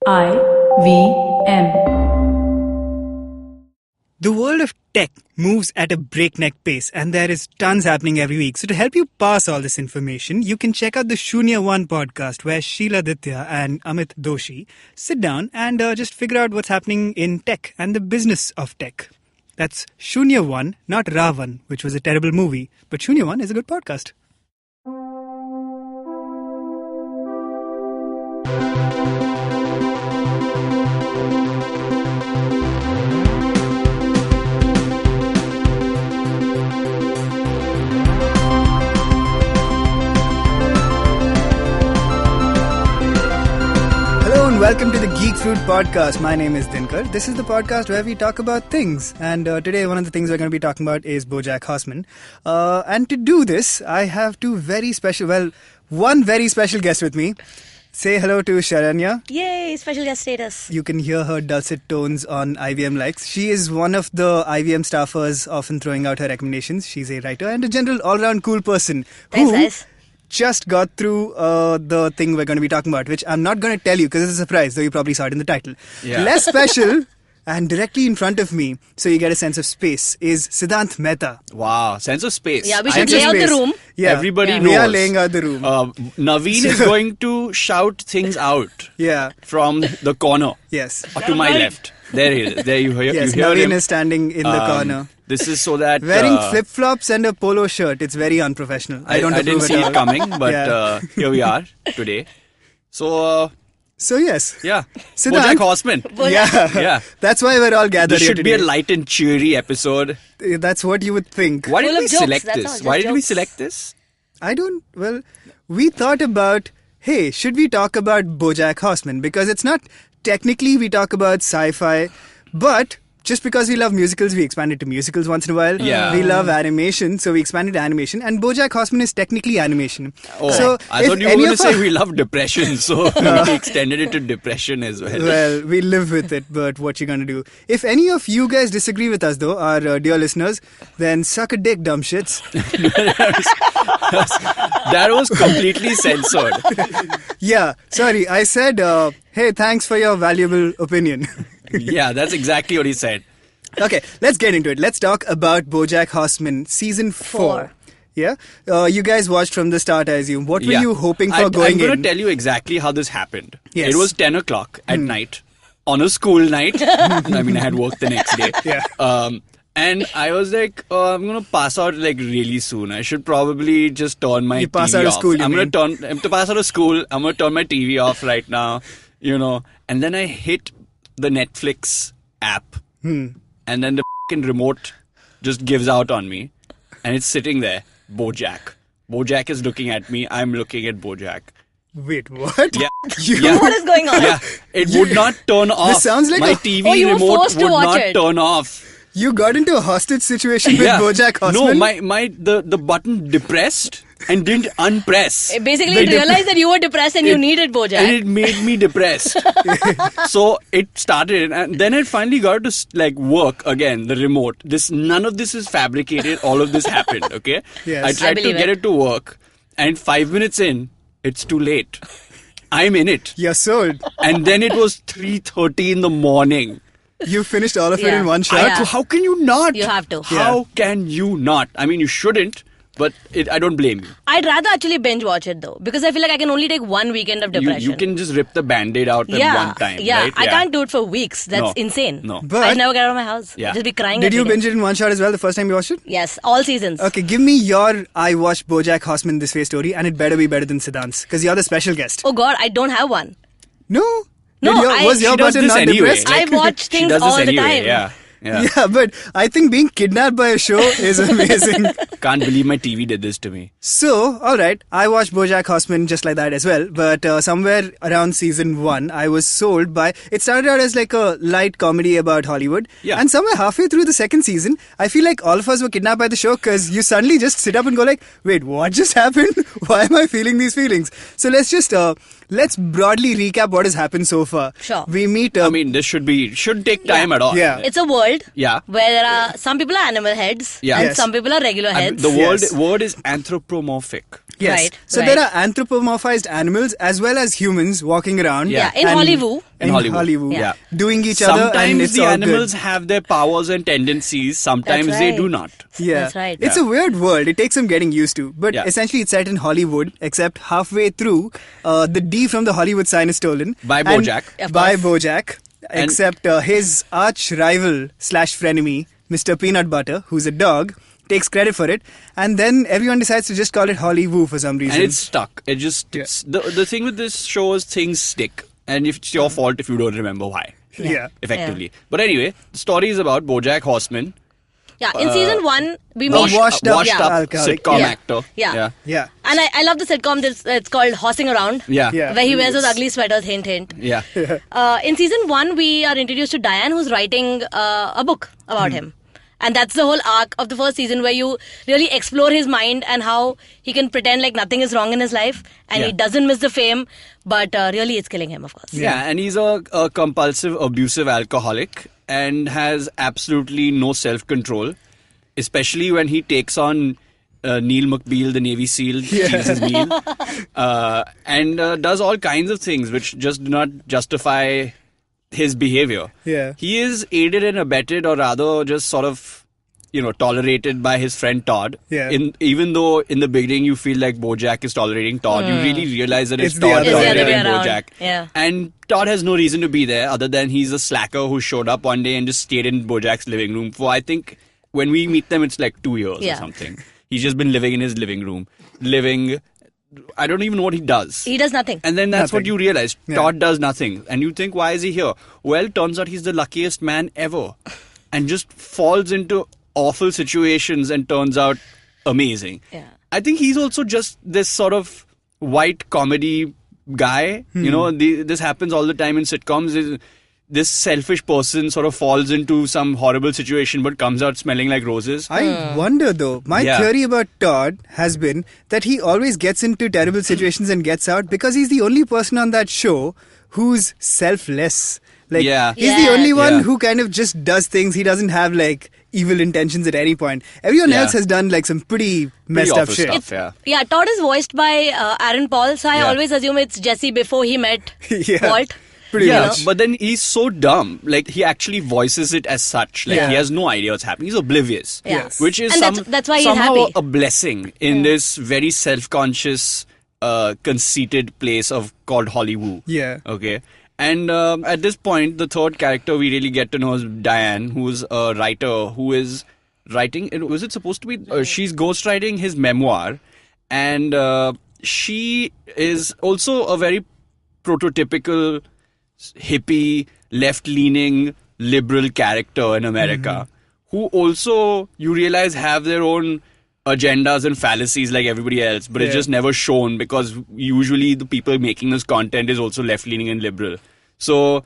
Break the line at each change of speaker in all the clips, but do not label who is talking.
IVM.
The world of tech moves at a breakneck pace and there is tons happening every week. So to help you pass all this information, you can check out the Shunya One podcast where Sheila Aditya and Amit Doshi sit down and just figure out what's happening in tech and the business of tech. That's Shunya One, not Ravan, which was a terrible movie, but Shunya One is a good podcast. Welcome to the Geek Fruit Podcast. My name is Dinkar. This is the podcast where we talk about things. And today one of the things we're going to be talking about is Bojack Horseman. And to do this, I have one very special guest with me. Say hello to Sharanya.
Yay, special guest status.
You can hear her dulcet tones on IVM Likes. She is one of the IVM staffers often throwing out her recommendations. She's a writer and a general all-round cool person.
Thanks, guys.
Just got through the thing we're going to be talking about, which I'm not going to tell you because it's a surprise, though you probably saw it in the title.
Yeah.
Less special, and directly in front of me, so you get a sense of space, is Siddhant Mehta.
Wow, sense of space.
Yeah, we should lay out the room.
Yeah,
Everybody knows.
We are laying out the room.
Naveen is going to shout things out from the corner.
Yes.
To my left. There he is. There you hear,
Yes,
you hear
Naveen
him.
is standing in the corner.
This is so that...
Wearing flip-flops and a polo shirt. It's very unprofessional. I
didn't see it coming, but here we are today. So yes.
Yeah.
Bojack Horseman.
Yeah. That's why we're all gathered
This
here
should
today.
be a light and cheery episode.
That's what you would think.
Why did
Full
we
of jokes,
select
that's
this?
all,
Why
just
did we
jokes.
select this?
We thought about, hey, should we talk about Bojack Horseman? Because it's not technically we talk about sci-fi, but just because we love musicals, we expand it to musicals once in a while.
Yeah.
We love animation, so we expanded to animation. And Bojack Horseman is technically animation.
Oh,
so
I thought you were going to say we love depression, so we extended it to depression as well.
Well, we live with it, but what you gonna do? If any of you guys disagree with us, though, our dear listeners, then suck a dick, dumb shits.
That was completely censored.
Yeah, sorry, I said, hey, thanks for your valuable opinion.
Yeah, that's exactly what he said.
Okay, let's get into it. Let's talk about Bojack Horseman Season 4. Yeah? You guys watched from the start, I assume. What were you hoping for going in?
I'm going to tell you exactly how this happened.
Yes.
It was 10 o'clock at night, on a school night. I mean, I had work the next day.
Yeah.
And I was like, I'm going to pass out like really soon. I should probably just turn my TV
pass out of
off.
school, you
I'm
mean?
to pass out of school. I'm going to turn my TV off right now, And then I hit the Netflix app. And then the f***ing remote just gives out on me. And it's sitting there. Bojack. Bojack is looking at me. I'm looking at Bojack.
Wait, what?
Yeah.
What is going on?
Yeah. It would not turn off.
This sounds like
my
a-
TV
Oh, you were
remote
forced to
would
watch
not
it.
turn off.
You got into a hostage situation with Bojack Horseman?
No, the button depressed and didn't unpress.
Basically, it realized that you were depressed and you needed Bojack.
And it made me depressed. So it started, and then it finally got to work again. The remote. None of this is fabricated. All of this happened. Okay.
Yes.
I tried to
believe
get
it.
it to work, and 5 minutes in, it's too late. I'm in it,
You're sold.
and then it was 3:30 in the morning.
You finished all of it
Yeah.
in one shot?
Yeah.
How can you not?
You have to.
How can you not? I mean, you shouldn't, but I don't blame you.
I'd rather actually binge watch it though, because I feel like I can only take one weekend of depression.
You can just rip the band-aid out at one time,
Yeah,
right?
I can't do it for weeks. That's
No.
insane.
No.
But-
I'd never get out of my house.
Yeah.
Just be crying.
Did you
every day.
binge it in one shot as well the first time you watched it?
Yes, all seasons.
Okay, give me your I watched Bojack Horseman this way story, and it better be better than Siddhant's, because you're the special guest.
Oh God, I don't have one.
No?
No,
was your
She does
button
this
not
anyway.
depressed?
I watch
She
things
does
all
this
the
anyway,
time.
yeah.
Yeah, but I think being kidnapped by a show is amazing.
Can't believe my TV did this to me.
So, alright, I watched Bojack Horseman just like that as well, but somewhere around season 1, I was sold by... It started out as like a light comedy about Hollywood,
Yeah.
and somewhere halfway through the second season, I feel like all of us were kidnapped by the show, because you suddenly just sit up and go like, wait, what just happened? Why am I feeling these feelings? So let's just... Let's broadly recap what has happened so far.
Sure.
We meet...
I mean, this should take time at all.
Yeah.
It's a world
Yeah.
where there are some people are animal heads
Yeah.
and
Yes.
some people are regular heads.
The
Yes.
word is anthropomorphic.
Yes.
Right,
So
right.
there are anthropomorphized animals as well as humans walking around.
yeah, in
And-
Hollywood.
in Hollywood.
Yeah. Doing each other, and
Sometimes
it's
the
all
animals
good.
have their powers and tendencies. Sometimes
That's
they
right.
do not.
Yeah,
That's right.
It's a weird world. It takes some getting used to. But
Yeah.
essentially, it's set in Hollywood, except halfway through, the D from the Hollywood sign is stolen.
By
And-
Bojack.
Of
By
course.
Bojack.
And-
Except his arch rival / frenemy, Mr. Peanut Butter, who's a dog, takes credit for it. And then everyone decides to just call it Hollywood for some reason.
And it's stuck. It just
Yeah.
the thing with this show is things stick, and if it's your fault if you don't remember why.
Yeah.
Effectively. But anyway, the story is about Bojack Horseman,
Yeah, in season 1, we
Washed
meet...
washed up
washed up
alcoholic.
sitcom
Yeah.
actor.
Yeah.
Yeah.
And I love the sitcom. It's called Horsing Around.
Yeah.
Yeah.
Where he wears those ugly sweaters, hint, hint.
Yeah.
In season 1, we are introduced to Diane, who's writing a book about him. And that's the whole arc of the first season, where you really explore his mind and how he can pretend like nothing is wrong in his life. And he
Yeah.
doesn't miss the fame, but really it's killing him, of course.
Yeah, and he's a compulsive, abusive alcoholic and has absolutely no self-control, especially when he takes on Neil McBeal, the Navy SEAL, Jesus Neil, and does all kinds of things which just do not justify his behavior.
Yeah.
He is aided and abetted, or rather just sort of, tolerated by his friend Todd.
Yeah.
Even though in the beginning you feel like Bojack is tolerating Todd, you really realize that it's
It's the
Todd
other way
tolerating
around.
Bojack.
Yeah.
And Todd has no reason to be there other than he's a slacker who showed up one day and just stayed in Bojack's living room for, I think, when we meet them, it's like 2 years
Yeah.
or something. He's just been living in his living room. I don't even know what he does.
He does nothing.
And then that's what
Nothing.
you realize.
Yeah.
Todd does nothing. And you think, why is he here? Well, turns out he's the luckiest man ever. And just falls into awful situations and turns out amazing.
Yeah.
I think he's also just this sort of white comedy guy. This happens all the time in sitcoms. This selfish person sort of falls into some horrible situation but comes out smelling like roses.
I wonder though. My
Yeah.
theory about Todd has been that he always gets into terrible situations and gets out because he's the only person on that show who's selfless. Like
Yeah.
he's the
Yeah.
only one
Yeah.
who kind of just does things. He doesn't have like evil intentions at any point. Everyone
Yeah.
else has done like some pretty messed up
awful
shit.
stuff. Yeah.
Yeah, Todd is voiced by Aaron Paul, so I
Yeah.
always assume it's Jesse before he met
Yeah.
Walt.
Pretty
Yeah,
much.
but then he's so dumb. Like, he actually voices it as such. Like,
Yeah.
he has no idea what's happening. He's oblivious.
Yeah.
Yes.
Which is
And that's why he's
somehow
happy.
a blessing in this very self-conscious, conceited place called Hollywood.
Yeah.
Okay. And at this point, the third character we really get to know is Diane, who's a writer who is writing. Was it supposed to be? She's ghostwriting his memoir, and she is also a very prototypical hippie, left-leaning, liberal character in America, who also, you realize, have their own agendas and fallacies like everybody else, but it's
Yeah.
just never shown because usually the people making this content is also left-leaning and liberal. So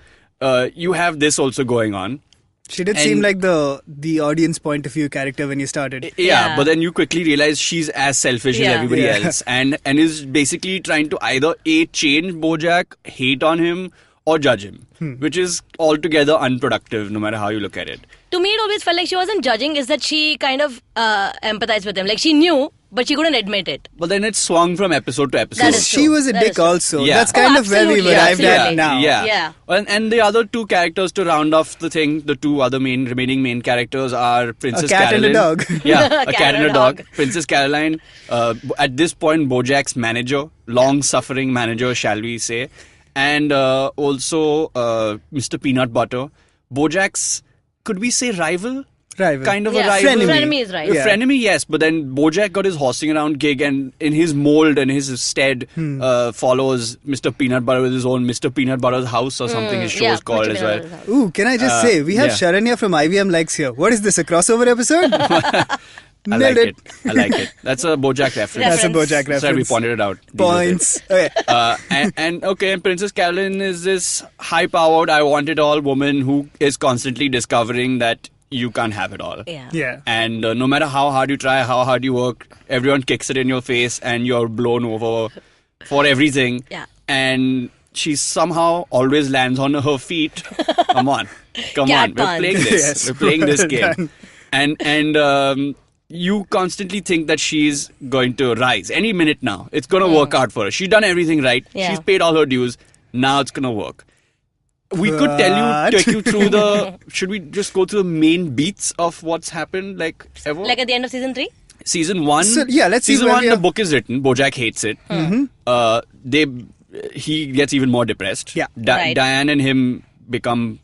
you have this also going on.
She did
And-
seem like the audience point of view character when you started.
Yeah,
Yeah.
but then you quickly realize she's as selfish as
Yeah.
everybody
Yeah.
else, and is basically trying to either change Bojack, hate on him, or judge him, which is altogether unproductive, no matter how you look at it.
To me, it always felt like she wasn't judging, is that she kind of empathized with him. Like, she knew, but she couldn't admit it.
But then it swung from episode to episode.
That is
She
true.
was a
That
dick
is true.
also.
Yeah.
That's kind
Oh,
of where we've
absolutely,
arrived at
absolutely.
now.
Yeah.
Yeah.
And the other two characters to round off the thing, the two other remaining main characters are Princess
cat and a
Caroline.
dog.
Yeah, a cat and a dog. Princess Caroline, at this point, Bojack's manager, long-suffering manager, shall we say, and also Mr. Peanut Butter. Bojack's, could we say rival?
Rival.
Kind of
Yeah.
a rival.
Frenemy is right.
A
Yeah.
frenemy, yes, but then Bojack got his horsing around gig and in his mold and his stead follows Mr. Peanut Butter with his own Mr. Peanut Butter's house or something his show
yeah,
is called
Mr.
as well.
Peanut Butter's house.
Ooh, can I just say, we have
yeah.
Sharanya from IVM Likes here. What is this, a crossover episode?
I
Nailed
like it. I like it. That's a Bojack reference.
That's a
Reference.
Bojack reference.
Sorry, we pointed it out. Deal with it.
Points. Okay.
And Princess Caroline is this high-powered, I want it all woman who is constantly discovering that you can't have it all.
Yeah.
Yeah.
And no matter how hard you try, how hard you work, everyone kicks it in your face and you're blown over for everything.
Yeah.
And she somehow always lands on her feet. Come on.
Cat
We're
puns.
playing this.
Yes,
We're playing this
well
game.
done.
And you constantly think that she's going to rise any minute now. It's going to work out for her. She's done everything right.
Yeah.
She's paid all her dues. Now it's going to work. We could take you through the. Should we just go through the main beats of what's happened, like ever?
Like at the end of season 3?
Season 1.
So, yeah, let's see
Season
where
1,
we
the
are.
book is written. Bojack hates it. He gets even more depressed.
Yeah.
Right.
Diane and him become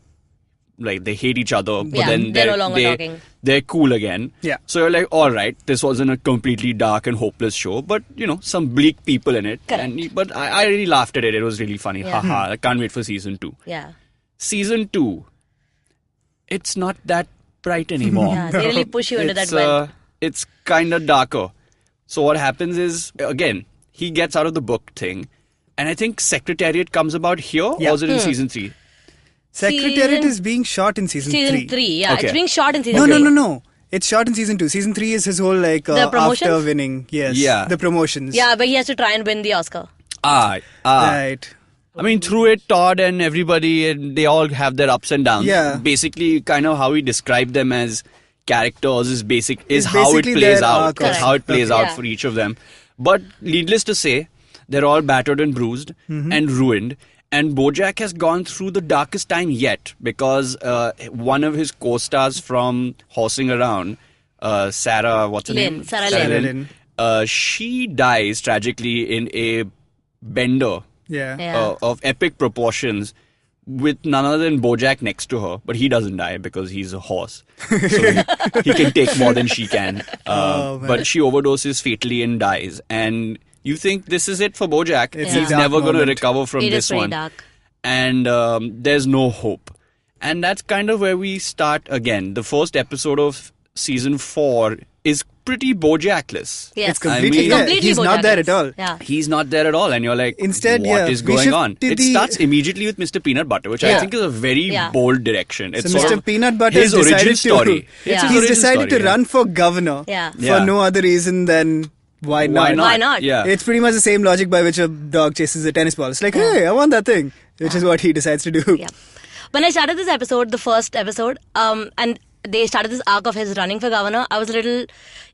like they hate each other, but
Yeah,
then
they're no longer talking.
They're cool again.
Yeah.
So you're like, all right, this wasn't a completely dark and hopeless show, but some bleak people in it.
Correct.
But I really laughed at it. It was really funny.
Yeah.
Haha! I can't wait for season 2.
Yeah.
Season 2, it's not that bright anymore.
Yeah, they really push you into that well.
It's kind of darker. So what happens is, again, he gets out of the book thing, and I think Secretariat comes about here,
Yeah.
or is it in season 3?
Secretariat is being shot in season 3.
Season 3, yeah.
Okay.
It's being shot in season
No,
3.
no. It's shot in season 2. Season 3 is his whole like
The promotions?
after winning. Yes.
Yeah.
The promotions.
Yeah, but he has to try and win the Oscar.
Right.
I mean, through it, Todd and everybody, and they all have their ups and downs.
Yeah.
Basically, kind of how we describe them as characters is
It's
how it
basically
plays
their
out.
arc.
That's how it plays
Okay.
out
Yeah.
for each of them. But needless to say, they're all battered and bruised and ruined. And Bojack has gone through the darkest time yet because one of his co-stars from Horsing Around, Sarah, what's her name?
Sarah
Lynn.
She dies tragically in a bender
Yeah.
of epic proportions with none other than Bojack next to her. But he doesn't die because he's a horse. So he can take more than she can.
Man.
But she overdoses fatally and dies. And you think this is it for Bojack.
It's
a
He's
dark
never going to
moment.
recover from
It is
this
pretty
one.
dark.
And there's no hope. And that's kind of where we start again. The first episode of season 4 is pretty Bojackless.
Yes.
It's completely,
mean-
yeah,
completely
he's not there at
Bojack-less.
all.
Yeah.
He's not there at all, and you're like,
Instead,
what
yeah,
is
we
going on?
shifted
It
the-
starts immediately with Mr. Peanut Butter, which I
Yeah.
think is a very
Yeah.
bold direction. It's
So
sort
Mr.
of
Peanut Butter
his
has
origin
decided
story.
to.
Yeah.
It's his
He's
origin
decided
story,
to
yeah.
run for governor
Yeah.
for
Yeah.
no other reason than why not?
Why not?
Why not?
Yeah.
It's pretty much the same logic by which a dog chases a tennis ball. It's like, hey, I want that thing, which is what he decides to do.
Yeah. When I started this episode, the first episode, and they started this arc of his running for governor, I was a little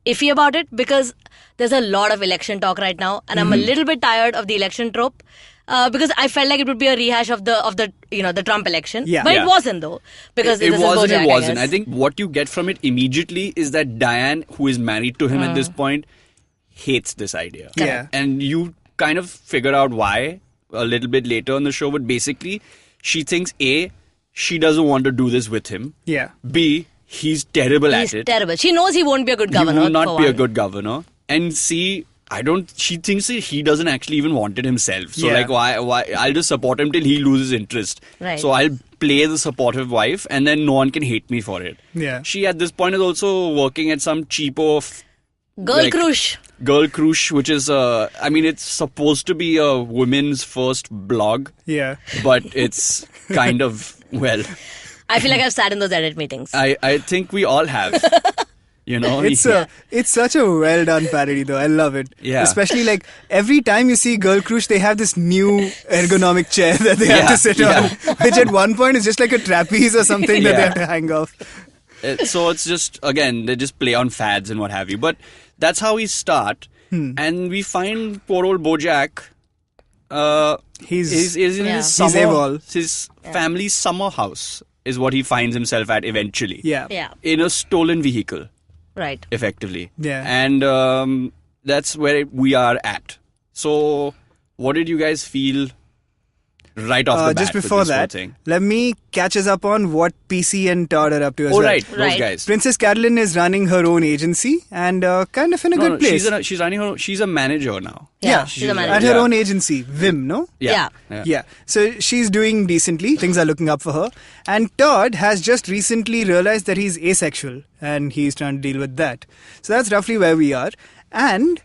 iffy about it because there's a lot of election talk right now, and I'm a little bit tired of the election trope. Because I felt like it would be a rehash of the the Trump election,
Yeah.
but
Yeah.
it wasn't though because
It
this
wasn't.
is Bojack,
It wasn't.
I
I
guess.
think what you get from it immediately is that Diane, who is married to him at this point, hates this idea.
Yeah.
And you kind of figure out why a little bit later in the show, but basically, she thinks A, she doesn't want to do this with him.
Yeah.
B, he's terrible
He's
at it.
terrible. She knows he won't be a good governor.
He will not
for
be a
one.
good governor. And C, she thinks that he doesn't actually even want it himself. So
Yeah.
like, why, I'll just support him till he loses interest.
Right.
So I'll play the supportive wife and then no one can hate me for it.
Yeah.
She at this point is also working at some cheapo
Girl
like-
crush.
Girl Crush, which is it's supposed to be a women's first blog,
Yeah.
but it's kind of, well,
I feel like I've sat in those edit meetings.
I think we all have.
It's such a well done parody though. I love it.
Yeah.
Especially like every time you see Girl Crush, they have this new ergonomic chair that they have
Yeah,
to sit
yeah.
on, which at one point is just like a trapeze or something that they
Yeah.
have to hang off.
So it's just, again, they just play on fads and what have you. But that's how we start. And we find poor old Bojack
He's
is in
Yeah.
his
He's
summer,
AWOL.
his family's summer house is what he finds himself at eventually.
yeah.
Yeah.
In a stolen vehicle,
Right.
effectively.
Yeah.
And that's where we are at. So what did you guys feel right off the bat
Just
with
before
this whole
that,
thing?
let me catch us up on what PC and Todd are up to as
Oh,
well.
right, those
Right.
guys.
Princess Carolyn is running her own agency and kind of in a good place.
She's running her. She's a manager now.
Yeah, she's a manager.
At her
Yeah.
own agency, Vim, no?
Yeah.
Yeah. So she's doing decently. Things are looking up for her. And Todd has just recently realized that he's asexual and he's trying to deal with that. So that's roughly where we are. And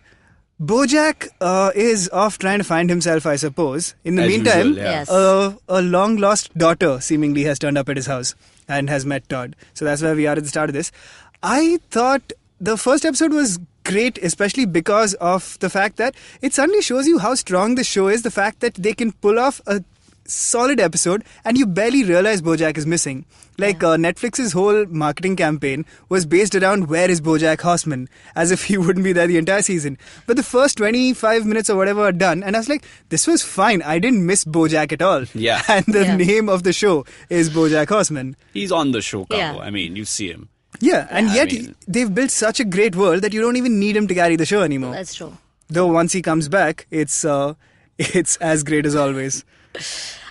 Bojack is off trying to find himself, I suppose. In the
As
meantime,
usual, yeah.
Yes.
a long lost daughter seemingly has turned up at his house and has met Todd. So that's where we are at the start of this. I thought the first episode was great, especially because of the fact that it suddenly shows you how strong the show is. The fact that they can pull off a solid episode, and you barely realize Bojack is missing. Like Netflix's whole marketing campaign was based around where is Bojack Horseman, as if he wouldn't be there the entire season. But the first 25 minutes or whatever are done, and I was like, this was fine. I didn't miss Bojack at all.
Yeah.
And the name of the show is Bojack Horseman.
He's on the show cover.
Yeah.
I mean, you see him.
Yeah, and
I
yet
mean-
they've built such a great world that you don't even need him to carry the show anymore.
That's true.
Though once he comes back, it's as great as always.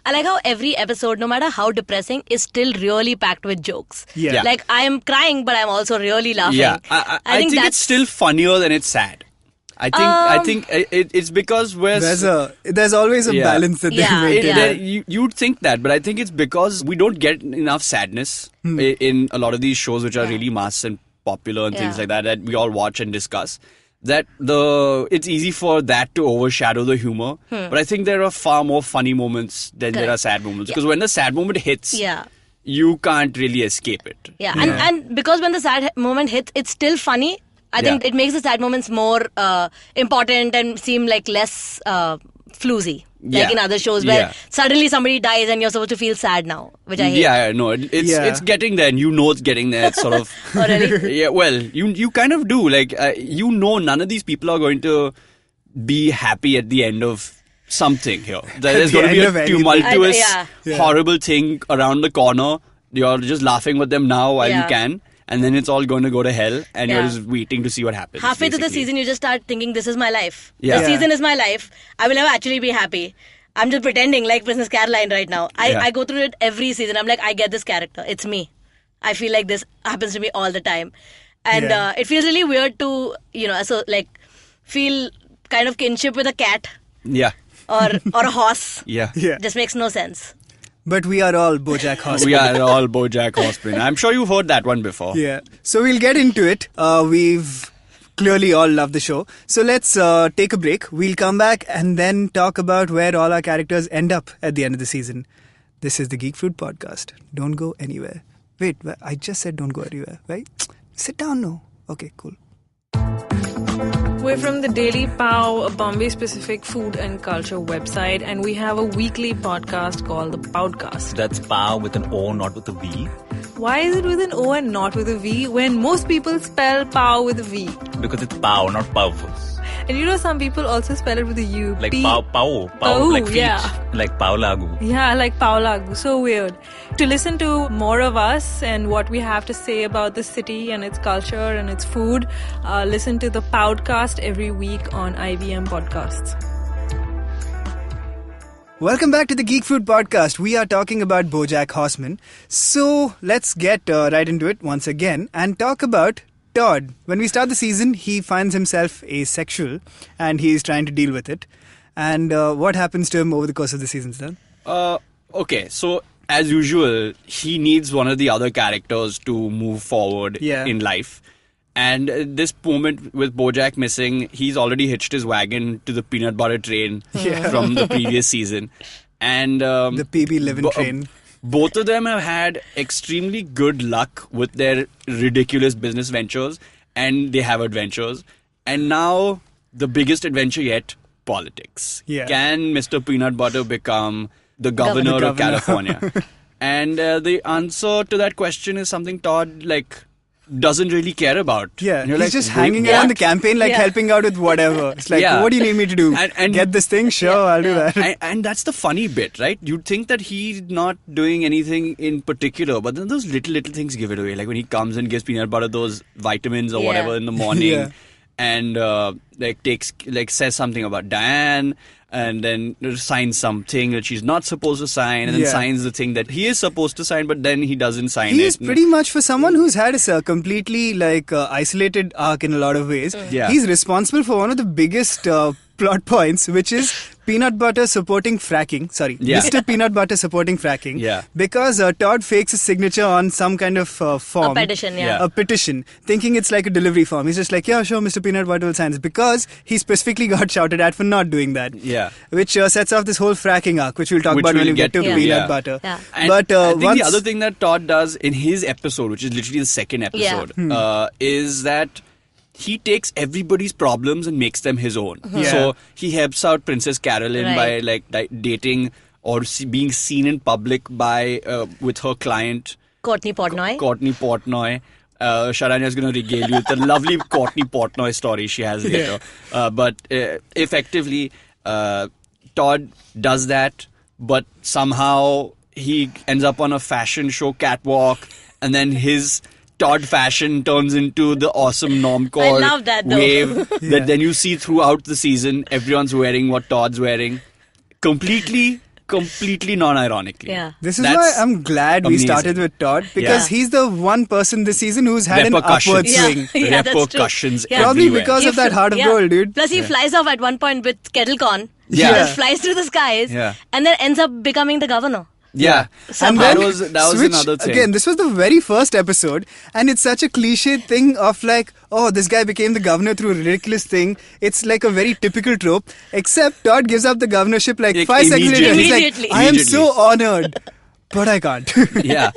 I like how every episode, no matter how depressing, is still really packed with jokes.
Yeah.
Like, I am crying, but I'm also really laughing.
Yeah, I think it's still funnier than it's sad. I think it's because
There's always a balance that
Yeah,
they maintain.
yeah.
You'd think that, but I think it's because we don't get enough sadness in a lot of these shows which are really mass and popular and things
Yeah.
like that we all watch and discuss. That it's easy for that to overshadow the humor. But I think there are far more funny moments than there are
Correct.
sad moments. Because when the sad moment hits,
Yeah.
you can't really escape it.
Yeah, and because when the sad moment hits, it's still funny. I think it makes the sad moments more important and seem like less floozy. Like
Yeah.
in other shows where
Yeah.
suddenly somebody dies and you're supposed to feel sad now, which I hate.
Yeah, no, it's getting there, and you know it's getting there. It's sort of
Oh, really?
yeah. Well, you kind of do. Like none of these people are going to be happy at the end of something here. There's
the
going to be
end
a
of anything.
tumultuous,
Yeah.
horrible thing around the corner. You're just laughing with them now while you
Yeah.
can, and then it's all going to go to hell, and you're
Yeah.
just waiting to see what happens.
Halfway through the
basically.
season, you just start thinking, this is my life.
Yeah.
The season is my life. I will never actually be happy. I'm just pretending like Princess Caroline right now. I go through it every season. I'm like, I get this character. It's me. I feel like this happens to me all the time. And
Yeah.
it feels really weird to, feel kind of kinship with a cat
Yeah,
or a horse.
yeah.
Yeah.
Just makes no sense.
But we are all Bojack Horseman.
We are all BoJack Horseman. I'm sure you've heard that one before.
Yeah. So we'll get into it. We've clearly all loved the show. So let's take a break. We'll come back and then talk about where all our characters end up at the end of the season. This is the Geek Fruit Podcast. Don't go anywhere. Wait, I just said don't go anywhere, right? Sit down now. Okay, cool.
We're from the Daily Pow, a Bombay-specific food and culture website, and we have a weekly podcast called The Podcast.
That's pow with an O, not with a V.
Why is it with an O and not with a V when most people spell pow with a V?
Because it's pow, not powerful.
And you know some people also spell it with a U.
Like
P-
pow,
Oh,
like feet.
yeah.
Like pow lagu.
Yeah, like Paolagu. So weird. To listen to more of us and what we have to say about the city and its culture and its food, listen to the podcast every week on IBM Podcasts.
Welcome back to the Geek Fruit Podcast. We are talking about Bojack Horseman. So let's get right into it once again and talk about Todd. When we start the season, he finds himself asexual and he is trying to deal with it. And what happens to him over the course of the season, Siddhant?
Okay, so as usual, he needs one of the other characters to move forward in life. And this moment with Bojack missing, he's already hitched his wagon to the peanut butter train from the previous season. And
The PB Living train.
both of them have had extremely good luck with their ridiculous business ventures, and they have adventures. And now, the biggest adventure yet, politics.
Yeah.
Can Mr. Peanut Butter become the governor of California? And the answer to that question is something Todd, doesn't really care about.
Yeah,
And you're
he's
like,
just
"Wait,
hanging
what?"
around the campaign, helping out with whatever. It's like,
Yeah.
what do you need me to do?
And-
Get this thing? Sure, I'll do that.
And that's the funny bit, right? You'd think that he's not doing anything in particular, but then those little things give it away. Like when he comes and gives Peanut Butter those vitamins or whatever in the morning,
Yeah.
and says something about Diane, and then signs something that she's not supposed to sign, and then
Yeah.
signs the thing that he is supposed to sign, but then he doesn't sign
He
it.
is pretty much, for someone who's had a completely isolated arc in a lot of ways,
Yeah.
he's responsible for one of the biggest plot points, which is Peanut Butter supporting fracking. Sorry,
Yeah.
Mr. Peanut Butter supporting fracking.
Yeah.
Because Todd fakes his signature on some kind of form.
A petition,
Yeah.
A petition, thinking it's like a delivery form. He's just like, yeah, sure, Mr. Peanut Butter will sign this. Because he specifically got shouted at for not doing that.
Yeah.
Which sets off this whole fracking arc, which we'll talk
Which
about when
we'll
we get to
get to,
Peanut
yeah.
Butter.
Yeah.
And
But
I think
once
the other thing that Todd does in his episode, which is literally the second episode, is that he takes everybody's problems and makes them his own.
Yeah.
So he helps out Princess Caroline
Right.
by dating or being seen in public by with her client
Courtney Portnoy.
Courtney Portnoy. Sharanya is going to regale you with a lovely Courtney Portnoy story she has later. But effectively, Todd does that, but somehow he ends up on a fashion show catwalk, and then his Todd fashion turns into the awesome normcore
I love that, though.
wave that then you see throughout the season. Everyone's wearing what Todd's wearing. Completely non-ironically.
Yeah.
This is
That's
why I'm glad we
amazing.
started with Todd, because
Yeah.
he's the one person this season who's had an
Repercussions.
upward
Yeah.
swing.
Yeah, that's true.
Repercussions
Yeah.
Probably
everywhere.
because of that heart of
Yeah.
gold, dude.
Plus, he flies off at one point with KettleCon.
Yeah.
Just flies through the skies.
Yeah.
And then ends up becoming the governor.
Yeah.
And
that
then
was
switch,
another thing.
Again, this was the very first episode, and it's such a cliche thing of like, oh, this guy became the governor through a ridiculous thing. It's like a very typical trope, except Todd gives up the governorship like 5 seconds later. He's
Immediately.
like, I am
Immediately.
so honored, but I can't.
Yeah.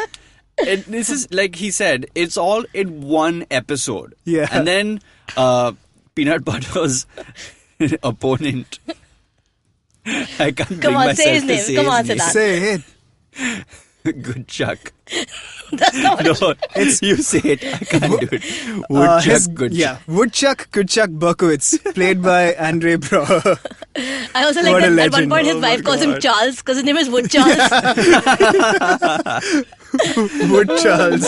This is, like he said, it's all in one episode.
Yeah.
And then Peanut Butter's opponent. I can't
Come
bring
on,
myself
say his
to
name.
say
Come
his
on,
name.
Siddhant.
Say it.
Good Chuck.
That's not what
No, you say it. I can't do it. Woodchuck, Good
Yeah, Woodchuck Kudchuck Berkowitz, played by Andre Braugher.
I also like
What a
that at one
legend.
point his
Oh my
wife calls him
God.
Charles because his name is Wood Charles.
Wood Charles.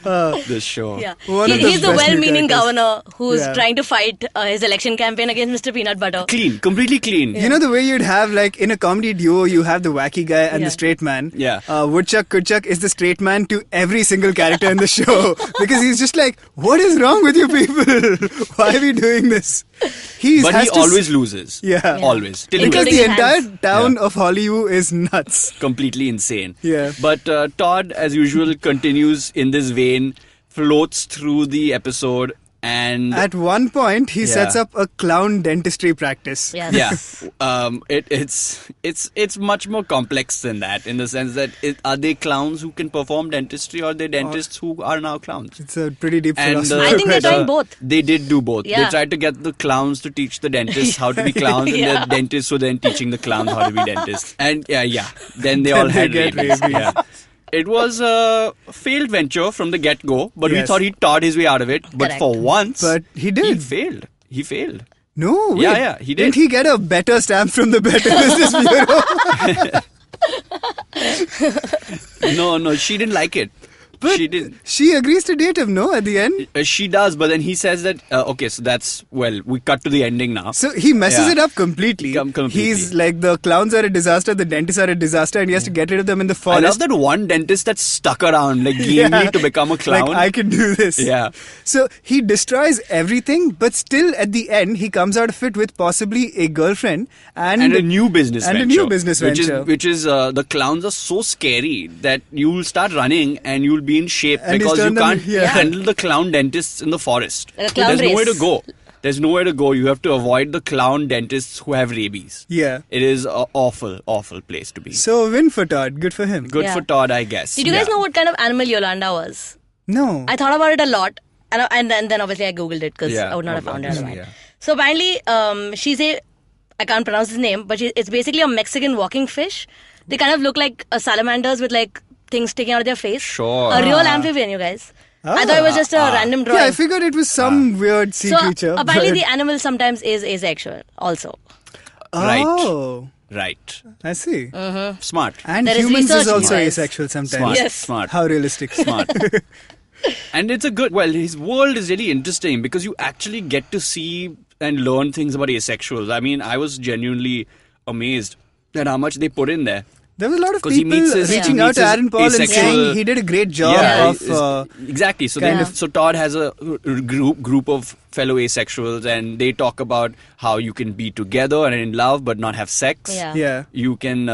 The show.
Yeah.
One of the
He's the
best new
well-meaning
characters.
governor who's
Yeah.
trying to fight his election campaign against Mr. Peanut Butter.
Clean. Completely clean.
You know the way you'd have, like, in a comedy duo, you have the wacky guy and
Yeah.
the straight man.
Yeah.
Woodchuck Kudchuck is the straight man to every single character in the show. Because he's just like, what is wrong with you people? Why are we doing this?
But he always loses.
Yeah.
Always. Till he
Because
Including
the
his
entire
hands.
town
Yeah.
of Hollywood is nuts.
completely insane.
Yeah.
But Todd, as usual, continues in this vein, floats through the episode, and
At one point, he
Yeah.
sets up a clown dentistry practice.
Yes.
it's much more complex than that, in the sense that are they clowns who can perform dentistry, or are they dentists who are now clowns?
It's a pretty deep
And
philosophy.
I think they're
question.
trying both.
They did do both.
Yeah.
They tried to get the clowns to teach the dentists how to be clowns,
Yeah.
and the dentists were then teaching the clowns how to be dentists. And then they all
Then
had
they get
rabies.
rabies.
Yeah. It was a failed venture from the get-go, but we
Yes.
thought he taught his way out of it. But
Correct.
for once,
But he did.
He failed. He failed.
No, wait.
Yeah, he did.
Didn't he get a better stamp from the Better Business Bureau?
No, she didn't like it.
But
She didn't.
she agrees to date him, no, at the end?
She does, but then he says that, okay, so that's, well, we cut to the ending now.
So he messes
Yeah.
it up completely.
Completely.
He's like, the clowns are a disaster, the dentists are a disaster, and he has to get rid of them in the
I
forest.
love that one dentist that stuck around, like, gamely to become a clown.
Like, I can do this.
Yeah.
So he destroys everything, but still at the end, he comes out of it with possibly a girlfriend and
a new business
and
venture.
a new business venture.
Which is the clowns are so scary that you'll start running and you'll be in shape
And he's
because you
turned them-
can't
yeah.
handle the clown dentists in the forest.
Like a clown
There's nowhere to
race.
go. There's nowhere to go. You have to avoid the clown dentists who have rabies.
Yeah.
It is an awful, awful place to be.
So win for Todd. Good for him.
Good
Yeah.
for Todd, I guess.
Did you guys know what kind of animal Yolanda was?
No.
I thought about it a lot, and then obviously I googled it because
Yeah,
I would not have found it
obviously,
otherwise.
yeah.
So apparently, she's I can't pronounce his name, but it's basically a Mexican walking fish. They kind of look like salamanders with like things sticking out of their face.
Sure.
A real amphibian, you guys. I thought it was just a random drawing.
Yeah, I figured it was some weird sea
so
creature.
apparently
but-
the animal sometimes is asexual also.
Right.
Oh,
Right.
I see.
Smart.
And
There is
humans is
research,
also
guys.
asexual sometimes.
Smart.
Yes.
Smart.
How realistic.
Smart. And it's a good, his world is really interesting because you actually get to see and learn things about asexuals. I mean, I was genuinely amazed at how much they put in there.
There was a lot of
'Cause he
people
meets his-
reaching
he
out
meets
to
his
Aaron Paul and
asexual-
saying he did a great job of...
exactly. So
kind
then,
of-
so Todd has a group of fellow asexuals, and they talk about how you can be together and in love but not have sex.
Yeah.
yeah.
You can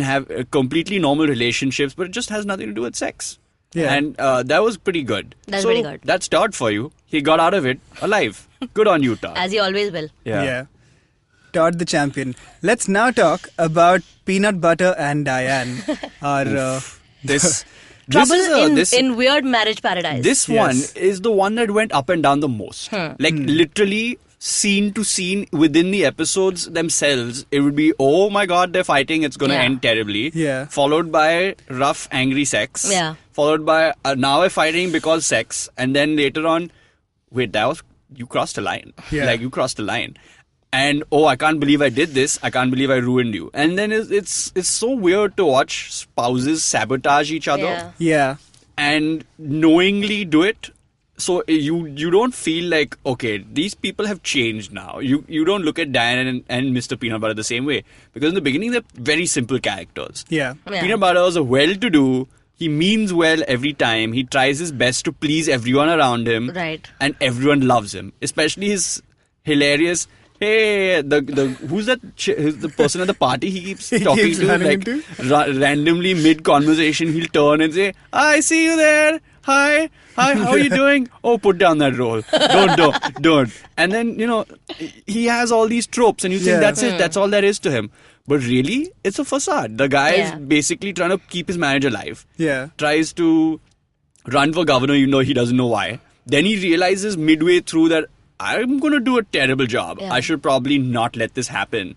have completely normal relationships, but it just has nothing to do with sex.
Yeah.
And that was pretty good.
That's
so
pretty good.
That's Todd for you. He got out of it alive. Good on you, Todd.
As you always will.
Yeah. Todd the champion. Let's now talk about Peanut Butter and Diane. Our
This
Trouble
is a- this-
in weird marriage paradise.
This
Yes.
one is the one that went up and down the most. Like literally scene to scene within the episodes themselves, it would be, oh my god, they're fighting, it's going to end terribly.
Yeah.
Followed by rough, angry sex.
Yeah.
Followed by, now we're fighting because sex. And then later on, wait, you crossed a line.
Yeah.
Like, you crossed a line. And, oh, I can't believe I did this. I can't believe I ruined you. And then it's so weird to watch spouses sabotage each other.
Yeah.
Yeah.
And knowingly do it. So you don't feel like, okay, these people have changed now. You don't look at Diane and Mr. Peanut Butter the same way. Because in the beginning, they're very simple characters.
Yeah.
Peanut Butter is a well-to-do. He means well every time. He tries his best to please everyone around him.
Right.
And everyone loves him. Especially his hilarious... Hey, who's that? Who's the person at the party he keeps talking
keeps
to?
running
Like
into?
randomly mid-conversation, he'll turn and say, "I see you there. Hi, how are you doing? Oh, put down that roll. Don't." And then he has all these tropes, and you think that's it. That's all there is to him. But really, it's a facade. The guy is basically trying to keep his marriage alive.
Yeah.
Tries to run for governor, even though he doesn't know why. Then he realizes midway through that, I'm going to do a terrible job.
Yeah.
I should probably not let this happen.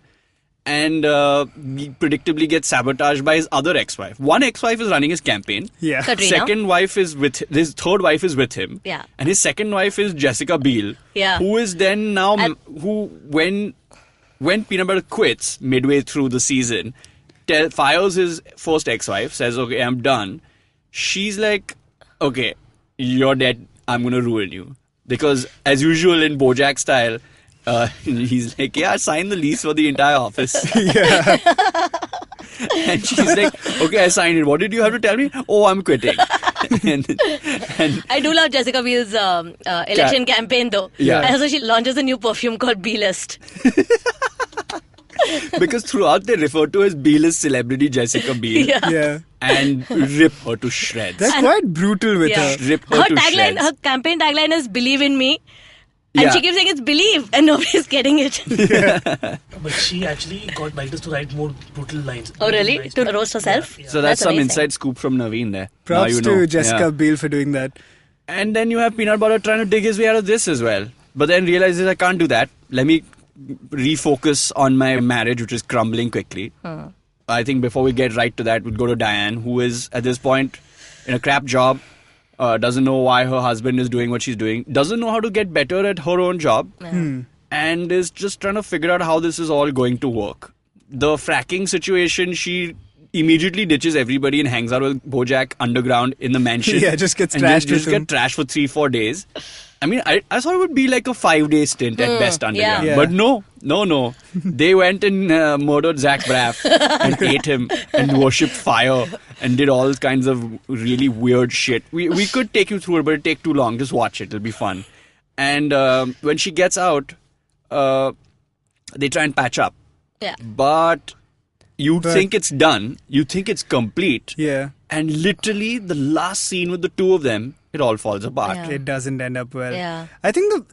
And he predictably gets sabotaged by his other ex-wife. One ex-wife is running his campaign.
Yeah.
Katrina.
Second wife is his third wife is with him.
Yeah.
And his second wife is Jessica Biel.
Yeah.
Who is then now, when Peanut Butter quits midway through the season, fires his first ex-wife, says, okay, I'm done. She's like, okay, you're dead. I'm going to ruin you. Because, as usual in Bojack style, he's like, yeah, sign the lease for the entire office. And she's like, okay, I signed it. What did you have to tell me? Oh, I'm quitting. and
I do love Jessica Biel's election campaign, though.
Yeah.
And also, she launches a new perfume called B-List.
Because throughout they refer to as B-list celebrity Jessica Biel.
Yeah.
Yeah.
And rip her to shreds.
They're quite brutal with her.
Rip her to shreds.
Her campaign tagline is "Believe in me," and
Yeah.
she keeps saying it's "believe," and nobody's getting it.
But she actually got writers to write more brutal lines.
Oh, really?
Lines.
To roast herself?
Yeah.
So that's some
amazing.
inside scoop from Naveen there.
Props
Now you
to
know.
Jessica
Yeah.
Biel for doing that.
And then you have Peanut Butter trying to dig his way out of this as well. But then realizes I can't do that. Let me refocus on my marriage, which is crumbling quickly. I think before we get right to that, we'd go to Diane, who is at this point in a crap job, doesn't know why her husband is doing what she's doing, doesn't know how to get better at her own job, and is just trying to figure out how this is all going to work. The fracking situation, she immediately ditches everybody and hangs out with Bojack underground in the mansion.
Yeah, just gets
and
trashed
Just
with him.
get trashed for 3-4 days. I mean, I thought it would be like a 5-day stint at best underground.
Yeah.
But no. They went and murdered Zach Braff and ate him and worshipped fire and did all kinds of really weird shit. We could take you through it, but it'd take too long. Just watch it. It'll be fun. And when she gets out, they try and patch up.
Yeah.
But you think it's done. You think it's complete.
Yeah.
And literally the last scene with the two of them, it all falls apart.
Yeah.
It doesn't end up well.
Yeah.
I think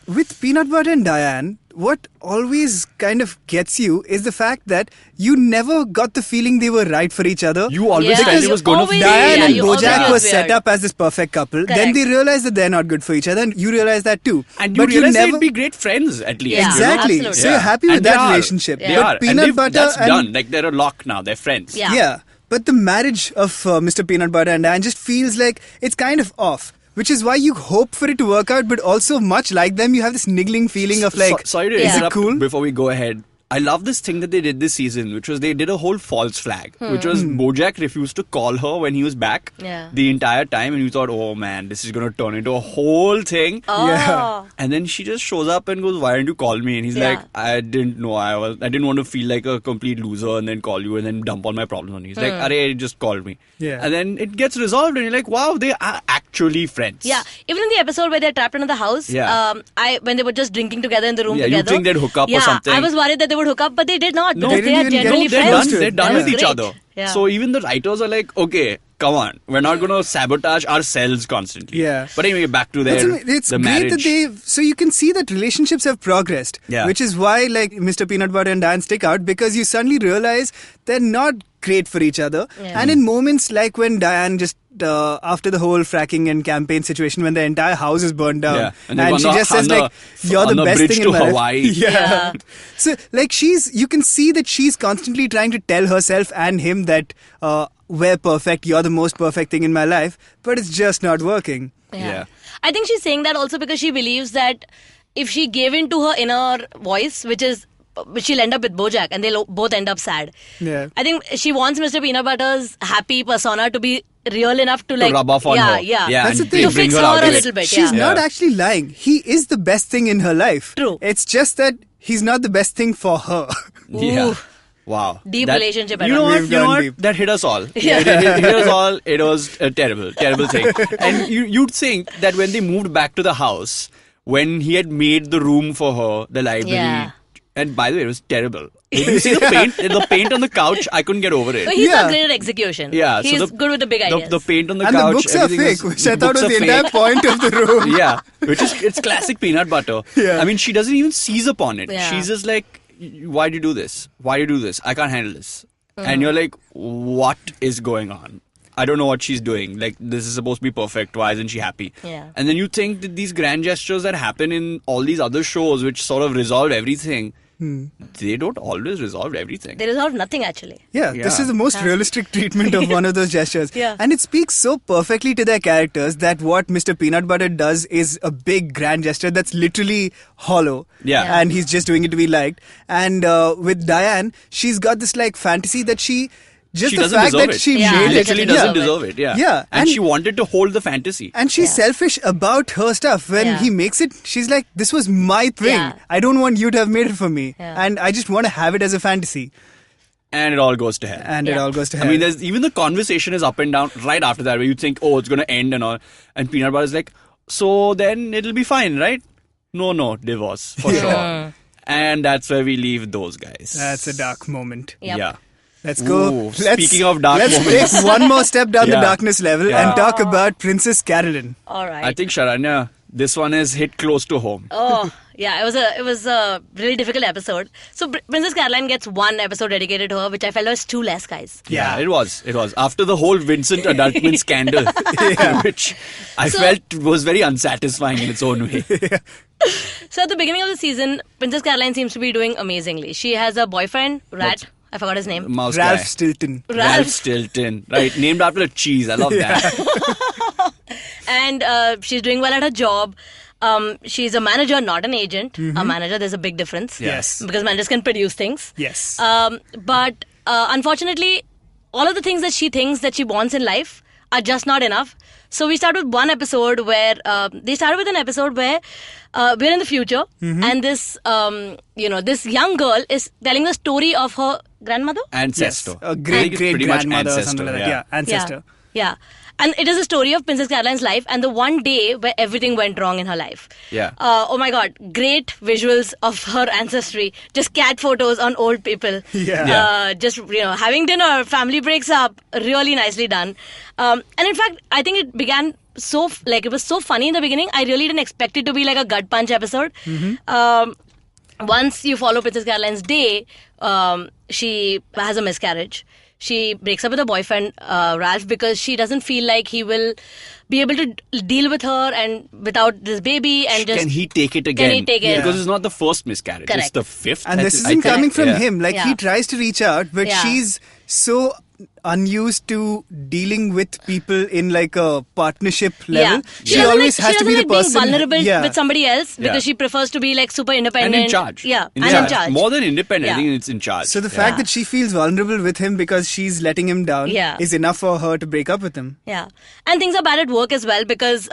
with Peanut Butter and Diane, what always kind of gets you is the fact that you never got the feeling they were right for each other.
You always
Yeah.
felt it
You
was going to
always-
fail.
Diane
Yeah,
and
you always
Bojack
felt
was set
weird.
up as this perfect couple. Then
Correct.
they realize that they're not good for each other, and you realize that too.
And you
But
realize
never
they'd be great friends at least.
Yeah.
exactly.
Absolutely.
So you're happy with
And they
that
are.
relationship.
They
But
are.
Peanut
and
Butter
that's
and
done. Like they're a lock now. They're friends.
Yeah.
yeah. But the marriage of Mr. Peanut Butter and Diane just feels like it's kind of off. Which is why you hope for it to work out, but also much like them, you have this niggling feeling of like,
sorry to
is it
interrupt
cool?
before we go ahead. I love this thing that they did this season, which was they did a whole false flag, which was Bojack refused to call her when he was back
Yeah.
the entire time, and you thought, oh man, this is going to turn into a whole thing.
Oh.
Yeah.
And then she just shows up and goes, why didn't you call me? And he's
Yeah.
like, I didn't know. I didn't want to feel like a complete loser and then call you and then dump all my problems on you. He's like, Arey, just called me.
Yeah.
And then it gets resolved and you're like, wow, they are actually friends.
Yeah, even in the episode where they're trapped in the house,
Yeah.
when they were just drinking together in the room
Yeah, you
together.
think they'd hook up or
yeah,
something.
I was worried that they would hook up, but they did not.
No,
because
they
they are
didn't even get
genuinely
close
friends.
to it.
They're done
That
with
was
each
great.
other.
Yeah.
So even the writers are like, okay, come on, we're not going to sabotage ourselves constantly.
Yeah.
But anyway, back to
It's
the
great
marriage.
that so you can see that relationships have progressed.
Yeah.
Which is why like Mr. Peanut Butter and Diane stick out, because you suddenly realize they're not great for each other. And in moments like when Diane just after the whole fracking and campaign situation, when the entire house is burned down, and she just says like, "You're the best thing in my
Hawaii."
life." Yeah. So like you can see that she's constantly trying to tell herself and him that we're perfect. You're the most perfect thing in my life, but it's just not working.
Yeah.
I think she's saying that also because she believes that if she gave in to her inner voice, which she'll end up with Bojack, and they'll both end up sad.
Yeah.
I think she wants Mr. Peanut Butter's happy persona to be real enough to like
rub off on her.
Yeah.
That's the
and
thing.
To
bring
fix
her
her
out
a
of it.
little bit.
She's not actually lying. He is the best thing in her life.
True.
It's just that he's not the best thing for her.
Yeah.
Ooh.
Wow.
Deep relationship.
You know what?
We've
You know
gone
what?
deep.
That hit us all.
Yeah.
It hit us all. It was a terrible thing. And you'd think that when they moved back to the house, when he had made the room for her, the library,
Yeah.
and by the way, it was terrible. Did you see the paint? The paint on the couch, I couldn't get over it.
But he's
Yeah.
not great at execution.
Yeah,
He's
so
good with the big ideas.
The paint on the
And
couch.
the books are
everything
fake,
was-
which I thought
books
was the
are
entire
fake.
point of the room.
Yeah, it's classic peanut butter.
Yeah.
I mean, she doesn't even seize upon it.
Yeah.
She's just like, why do you do this? Why do you do this? I can't handle this. And you're like, what is going on? I don't know what she's doing. Like, this is supposed to be perfect. Why isn't she happy?
Yeah.
And then you think that these grand gestures that happen in all these other shows, which sort of resolve everything, they don't always resolve everything.
They resolve nothing actually.
Yeah, this
Yeah.
is the most realistic treatment of one of those gestures.
Yeah.
And it speaks so perfectly to their characters that what Mr. Peanut Butter does is a big grand gesture that's literally hollow.
Yeah.
Yeah.
And he's just doing it to be liked. And with Diane, she's got this like fantasy that she
She
the
doesn't
fact
deserve
that
it.
she
Yeah,
made
She
it.
literally
doesn't
doesn't
deserve
deserve it. Yeah.
Yeah,
And
and-
she wanted to hold the fantasy.
And she's selfish about her stuff. When
Yeah.
he makes it, she's like, this was my thing.
Yeah.
I don't want you to have made it for me.
Yeah.
And I just want to have it as a fantasy.
And it all goes to hell.
And it
Yeah.
all goes to
I
hell.
mean, there's even the conversation is up and down right after that, where you think, oh, it's going to end and all. And Peanut Butter is like, so then it'll be fine, right? No, divorce, for sure. And that's where we leave those guys.
That's a dark moment.
Yep.
Yeah.
Let's go.
Ooh, speaking of dark
let's
moments.
take one more step down the
Yeah.
darkness level
Yeah.
and talk about Princess Carolyn.
All right.
I think, Sharanya, this one is hit close to home.
Oh, yeah, it was a really difficult episode. So Princess Caroline gets one episode dedicated to her, which I felt was too less, guys.
Yeah.
It was. After the whole Vincent Adultman scandal, which I felt was very unsatisfying in its own way.
So at the beginning of the season, Princess Caroline seems to be doing amazingly. She has a boyfriend, Rat. I forgot his name.
Mouse
Ralph
guy.
Stilton.
Ralph Stilton. Right, named after a cheese. I love that.
And she's doing well at her job. She's a manager, not an agent. A manager, there's a big difference.
Yes.
Because managers can produce things.
Yes.
But unfortunately, all of the things that she thinks that she wants in life are just not enough. So we start with one episode where they started with an episode where we're in the future, and this this young girl is telling the story of her grandmother.
Ancestor.
A
I think
great
it's pretty much
grandmother or
ancestor,
something like that. Yeah, ancestor.
Yeah. And it is a story of Princess Caroline's life and the one day where everything went wrong in her life.
Yeah.
Oh my God, great visuals of her ancestry. Just cat photos on old people.
Yeah.
Just, having dinner, family breaks up, really nicely done. And in fact, I think it began it was so funny in the beginning. I really didn't expect it to be like a gut punch episode. Once you follow Princess Caroline's day, she has a miscarriage. She breaks up with her boyfriend, Ralph, because she doesn't feel like he will be able to deal with her and without this baby. And just
Can he take it again?
Can he take it?
Because it's not the first miscarriage. It's
Correct.
the fifth.
And
I
this
think.
isn't coming from
Yeah.
him. Like, he
Yeah.
tries to reach out, but
Yeah.
she's so unused to dealing with people in like a partnership level. She
doesn't
always has to be the
like
person.
being vulnerable
Yeah.
with somebody else because
Yeah.
she prefers to be like super
And
independent.
in charge.
Yeah,
In
and
charge.
in charge.
More than independent, I
Yeah.
think it's in charge.
So the fact
Yeah.
that she feels vulnerable with him because she's letting him down
Yeah.
is enough for her to break up with him.
Yeah. And things are bad at work as well because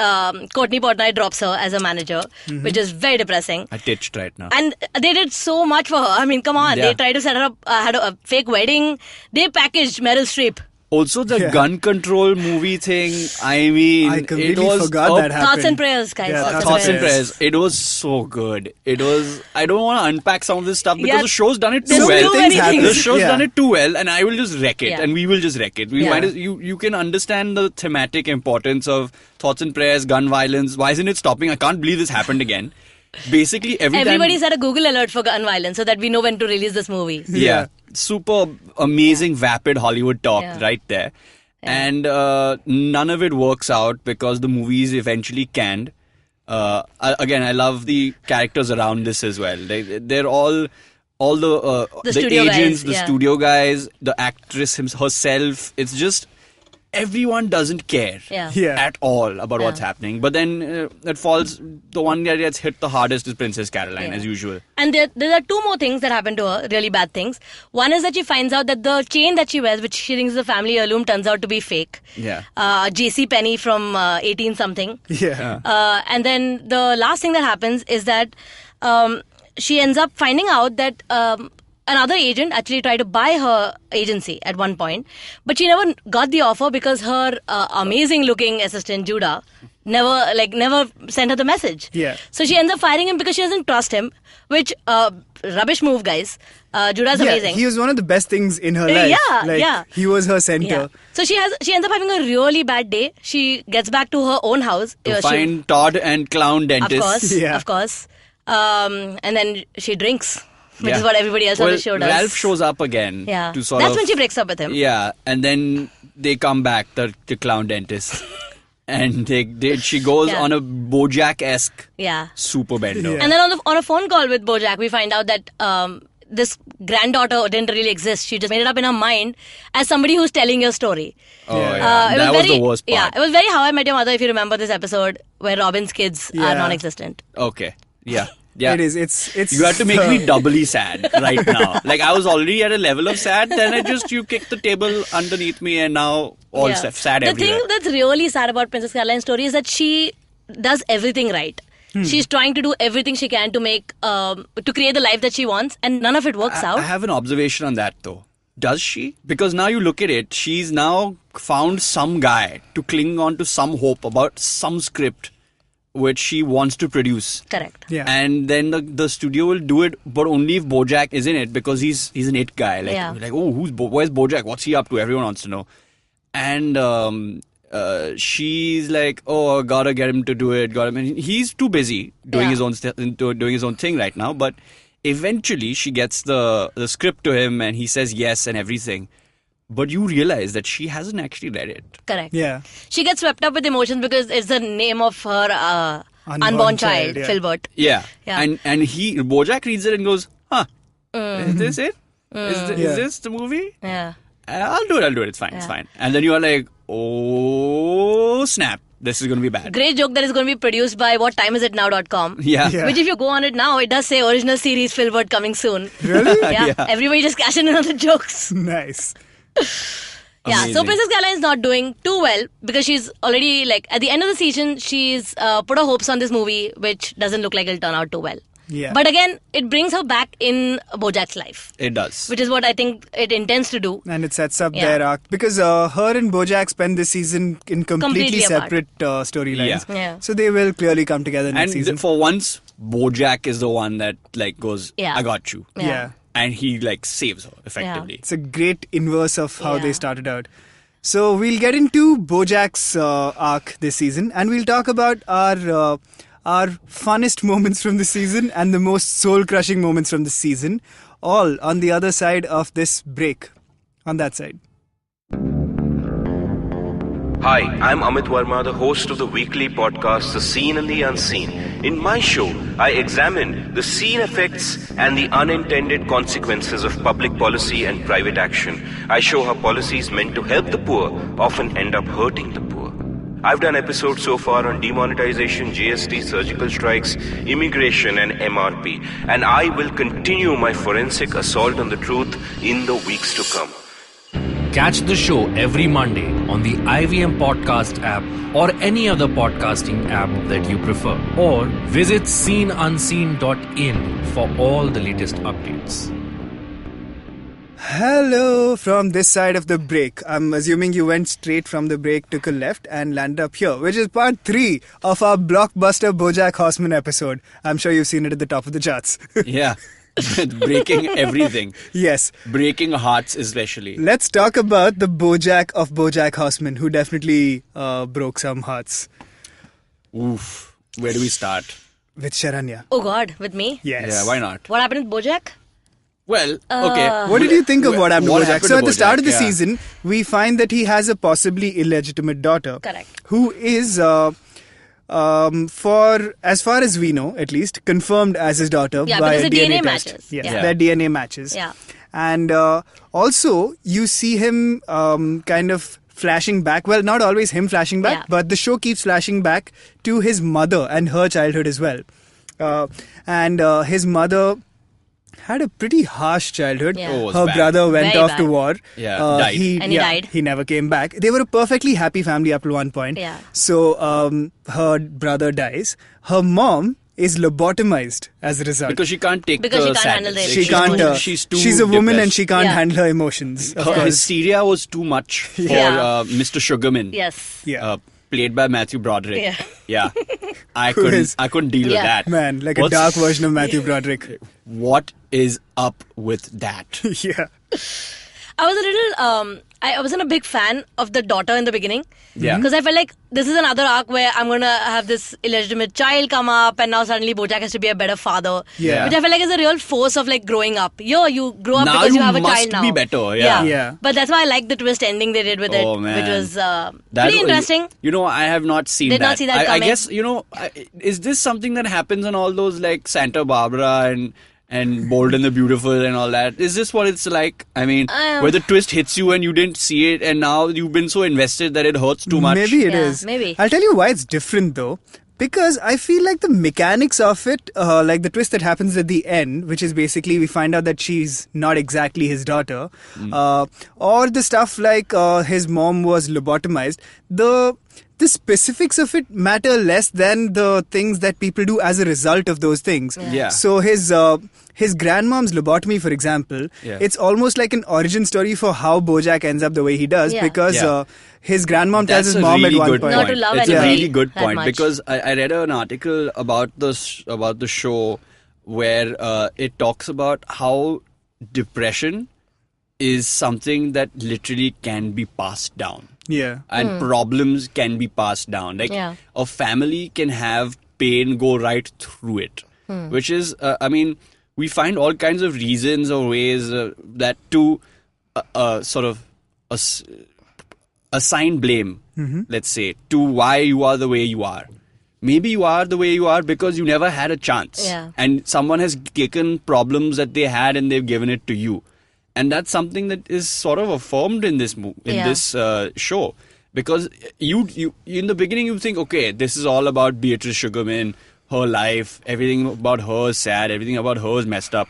Courtney Portnoy drops her as a manager, which is very depressing.
I ditched right now.
And they did so much for her. I mean, come on.
Yeah.
They tried to set her up, had a fake wedding. They packaged Meryl Streep.
Also, the gun control movie thing, I mean,
I completely
it was
forgot that happened.
Thoughts and prayers, guys.
Yeah,
Thoughts and prayers. It was so good. It was. I don't want to unpack some of this stuff because
Yeah.
the show's done it
There's
too well.
too many things.
The show's
Yeah.
done it too well, and I will just wreck it,
Yeah.
and we will just wreck it. We
Yeah.
might as, you can understand the thematic importance of thoughts and prayers, gun violence. Why isn't it stopping? I can't believe this happened again. basically
Everybody
time...
set a Google alert for gun violence so that we know when to release this movie.
Yeah. Super amazing, vapid Hollywood talk right there. And none of it works out because the movie is eventually canned. Again, I love the characters around this as well. They're all the agents,
guys,
studio guys, the actress herself. It's just everyone doesn't care at all about what's happening. But then it falls. The one that gets hit the hardest is Princess Caroline, as usual.
And there are two more things that happen to her, really bad things. One is that she finds out that the chain that she wears, which she thinks is a family heirloom, turns out to be fake.
Yeah.
JC Penney from 18-something.
Yeah.
And then the last thing that happens is that she ends up finding out that another agent actually tried to buy her agency at one point, but she never got the offer because her amazing-looking assistant Judah never sent her the message.
Yeah.
So she ends up firing him because she doesn't trust him, which rubbish move, guys. Judah's amazing.
He was one of the best things in her life. He was her center.
Yeah. So she ends up having a really bad day. She gets back to her own house
To find Todd and Clown Dentist.
Of course. And then she drinks. Which is what everybody else on the show does.
Ralph shows up again.
Yeah.
To sort
That's when she breaks up with him.
Yeah, and then they come back, the Clown Dentist. And she goes on a Bojack-esque super bender.
And then on a phone call with Bojack, we find out that this granddaughter didn't really exist. She just made it up in her mind as somebody who's telling your story.
Oh, yeah. That was the worst part.
Yeah, it was very How I Met Your Mother, if you remember this episode, where Robin's kids are non-existent.
Okay, yeah. Yeah.
It is. It's.
You have to make me doubly sad right now. Like, I was already at a level of sad, then you kicked the table underneath me, and now sad everywhere.
The thing that's really sad about Princess Caroline's story is that she does everything right. She's trying to do everything she can to make to create the life that she wants, and none of it works out.
I have an observation on that though. Does she? Because now you look at it, she's now found some guy to cling on to some hope about some script which she wants to produce.
Correct.
Yeah.
And then the studio will do it, but only if Bojack is in it, because he's an it guy. Like, oh, where's Bojack? What's he up to? Everyone wants to know. And she's like, oh, gotta get him to do it. And he's too busy doing his own doing his own thing right now. But eventually, she gets the script to him, and he says yes and everything. But you realize that she hasn't actually read it.
Correct.
Yeah.
She gets swept up with emotions because it's the name of her unborn child, Filbert.
Yeah. And Bojack reads it and goes, huh, is this it? Is this the movie?
Yeah.
I'll do it. It's fine. It's fine. And then you are like, oh, snap. This is going to be bad.
Great joke that is going to be produced by whatimeisit.now.com.
Yeah.
Which if you go on it now, it does say original series Filbert coming soon.
Really?
Yeah. Everybody just cashing in on the jokes.
Nice.
Yeah,
Amazing.
so Princess Caroline is not doing too well because she's already, like, at the end of the season, she's put her hopes on this movie, which doesn't look like it'll turn out too well.
Yeah.
But again, it brings her back in Bojack's life.
It does.
Which is what I think it intends to do.
And it sets up their arc. Because her and Bojack spend this season in completely separate storylines.
Yeah.
So they will clearly come together next season.
For once, Bojack is the one that like goes, I got you.
Yeah.
And he like saves her effectively.
It's a great inverse of how they started out. So we'll get into Bojack's arc this season, and we'll talk about our funnest moments from the season and the most soul-crushing moments from the season, all on the other side of this break. On that side.
Hi, I'm Amit Verma, the host of the weekly podcast The Seen and the Unseen. In my show, I examine the seen effects and the unintended consequences of public policy and private action. I show how policies meant to help the poor often end up hurting the poor. I've done episodes so far on demonetization, GST, surgical strikes, immigration and MRP. And I will continue my forensic assault on the truth in the weeks to come.
Catch the show every Monday on the IVM Podcast app or any other podcasting app that you prefer. Or visit seenunseen.in for all the latest updates.
Hello from this side of the break. I'm assuming you went straight from the break, took a left and landed up here, which is part 3 of our blockbuster BoJack Horseman episode. I'm sure you've seen it at the top of the charts.
Yeah. Breaking everything.
Yes.
Breaking hearts especially.
Let's talk about the Bojack of BoJack Horseman, who definitely broke some hearts.
Oof. Where do we start?
with Sharanya.
Oh God, with me?
Yes.
Yeah, why not?
What happened with Bojack?
Well, okay.
What did you think of what happened to
What
Bojack?
happened
So
to
at the start
Bojack?
of the
Yeah.
season, we find that he has a possibly illegitimate daughter.
Correct.
Who is, for as far as we know, at least, confirmed as his daughter
Yeah,
by
because
a
the DNA
test.
matches.
Yes,
Yeah.
their DNA matches.
Yeah.
And also, you see him kind of flashing back. Well, not always him flashing back,
Yeah.
but the show keeps flashing back to his mother and her childhood as well. And his mother had a pretty harsh childhood.
Yeah. Oh,
it was
Her
bad.
brother went
Very
off
bad.
to war.
Yeah, died.
And he died.
He never came back. They were a perfectly happy family up to one point.
Yeah.
So her brother dies. Her mom is lobotomized as a result.
Because she can't take
Because
the
she can't handle
sadness.
the
she can't.
She's too
she's a woman and
depressed.
she can't
Yeah.
handle her emotions. Of
Her
course.
hysteria was too much for
Yeah.
Mr. Sugarman.
Yes.
Yeah.
Played by Matthew Broderick.
Yeah.
Yeah. I
Who is-
couldn't deal with
Yeah.
that.
Man, like
What's-
a dark version of Matthew Broderick.
What is up with that?
Yeah.
I was a little, I wasn't a big fan of the daughter in the beginning.
Yeah.
Because I felt like this is another arc where I'm going to have this illegitimate child come up and now suddenly Bojack has to be a better father.
Yeah.
Which I felt like is a real force of like growing up. You grow up
Now
because you
you
have a
must
child now.
be better, yeah.
Yeah.
But that's why I like the twist ending they did with it.
Oh, man.
Which was
That
pretty
was-
interesting.
You know, I have not seen
Did
that.
not see that
I
coming.
guess, is this something that happens on all those like Santa Barbara and Bold and the Beautiful and all that? Is this what it's like? I mean, where the twist hits you and you didn't see it and now you've been so invested that it hurts too much?
Maybe it
Yeah,
is.
maybe.
I'll tell you why it's different though. Because I feel like the mechanics of it, like the twist that happens at the end, which is basically we find out that she's not exactly his daughter, or the stuff like his mom was lobotomized, the specifics of it matter less than the things that people do as a result of those things.
Yeah.
So his grandmom's lobotomy, for example,
Yeah.
it's almost like an origin story for how Bojack ends up the way he does,
Yeah.
because
Yeah.
his grandmom tells
That's
his
a
mom
really
at one
good
point.
Not to love
It's a
anybody
really good
that
point
much.
because I read an article about the show where it talks about how depression is something that literally can be passed down.
Yeah.
And problems can be passed down. Like
Yeah.
a family can have pain go right through it, which is, we find all kinds of reasons or ways that to sort of assign blame, let's say, to why you are the way you are. Maybe you are the way you are because you never had a chance.
Yeah.
And someone has taken problems that they had and they've given it to you. And that's something that is sort of affirmed in this show, because you in the beginning you think, okay, this is all about Beatrice Sugarman, her life, everything about her is sad, everything about her is messed up,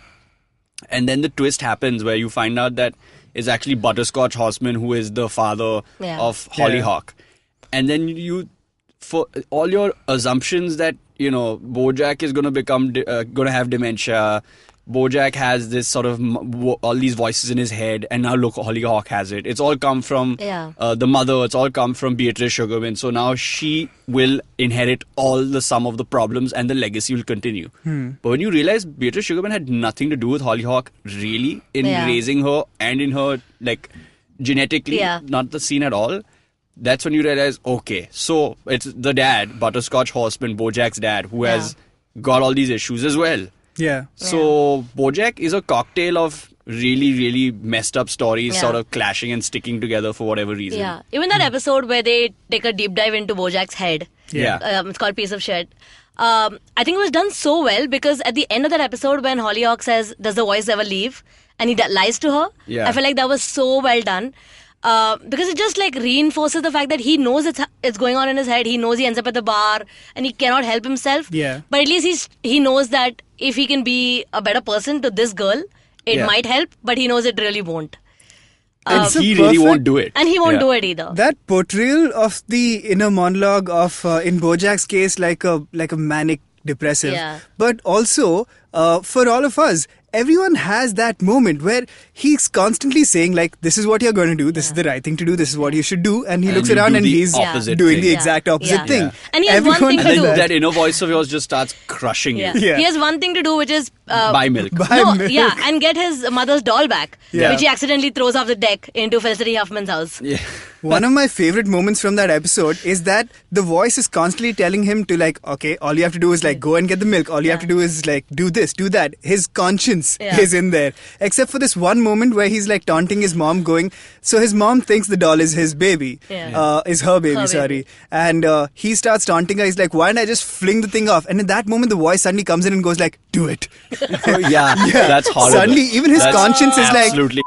and then the twist happens where you find out that it's actually Butterscotch Horseman who is the father
Yeah.
of Hollyhock, and then you, for all your assumptions that Bojack is going to have dementia. Bojack has this sort of all these voices in his head, and now look, Hollyhock has it. It's all come from the mother. It's all come from Beatrice Sugarman. So now she will inherit all the sum of the problems, and the legacy will continue. But when you realize Beatrice Sugarman had nothing to do with Hollyhock, really, in raising her and in her like genetically, not the scene at all. That's when you realize, okay, so it's the dad, Butterscotch Horseman, Bojack's dad, who has got all these issues as well.
Yeah.
So Bojack is a cocktail of really, really messed up stories sort of clashing and sticking together for whatever reason.
Yeah. Even that episode where they take a deep dive into Bojack's head.
Yeah.
It's called Piece of Shit. I think it was done so well because at the end of that episode when Hollyhock says, does the voice ever leave? And he lies to her.
Yeah.
I felt like that was so well done. Because it just like reinforces the fact that he knows it's going on in his head. He knows he ends up at the bar and he cannot help himself.
Yeah.
But at least he knows that if he can be a better person to this girl, it might help, but he knows it really won't.
And
It's a
he really
perfect-
won't do it.
And he won't
Yeah.
do it either.
That portrayal of the inner monologue of, in Bojack's case, like a manic depressive,
Yeah.
but also for all of us, everyone has that moment where he's constantly saying like, this is what you're going to do, this is the right thing to do, this is what you should do, and he
And
looks
you
around
do
and
the
he's
opposite
doing
thing.
the
Yeah.
exact opposite
Yeah.
thing.
Yeah. And he has one
Everyone
thing to
does
do.
that.
That inner voice of yours just starts crushing you.
Yeah.
He has one thing to do, which is
Buy milk.
Yeah, and get his mother's doll back,
Yeah.
which he accidentally throws off the deck into Felicity Huffman's house.
Yeah.
One of my favorite moments from that episode is that the voice is constantly telling him to like, okay, all you have to do is like go and get the milk. All you have to do is like do this, do that. His conscience is in there. Except for this one moment where he's like taunting his mom going, so his mom thinks the doll is his baby. Is her baby, sorry. And he starts taunting her. He's like, why don't I just fling the thing off? And in that moment, the voice suddenly comes in and goes like, do it.
That's horrible.
Suddenly, even his conscience is like,
absolutely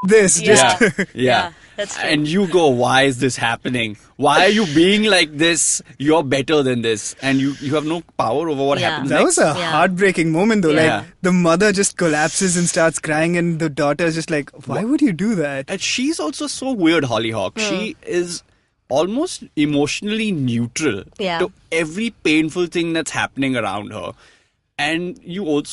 this. Just
yeah.
That's true.
And you go, why is this happening? Why are you being like this? You're better than this. And you have no power over what happens
That
next.
was a heartbreaking moment though.
Yeah.
Like the mother just collapses and starts crying and the daughter is just like, why would you do that?
And she's also so weird, Hollyhock. She is almost emotionally neutral to every painful thing that's happening around her. And you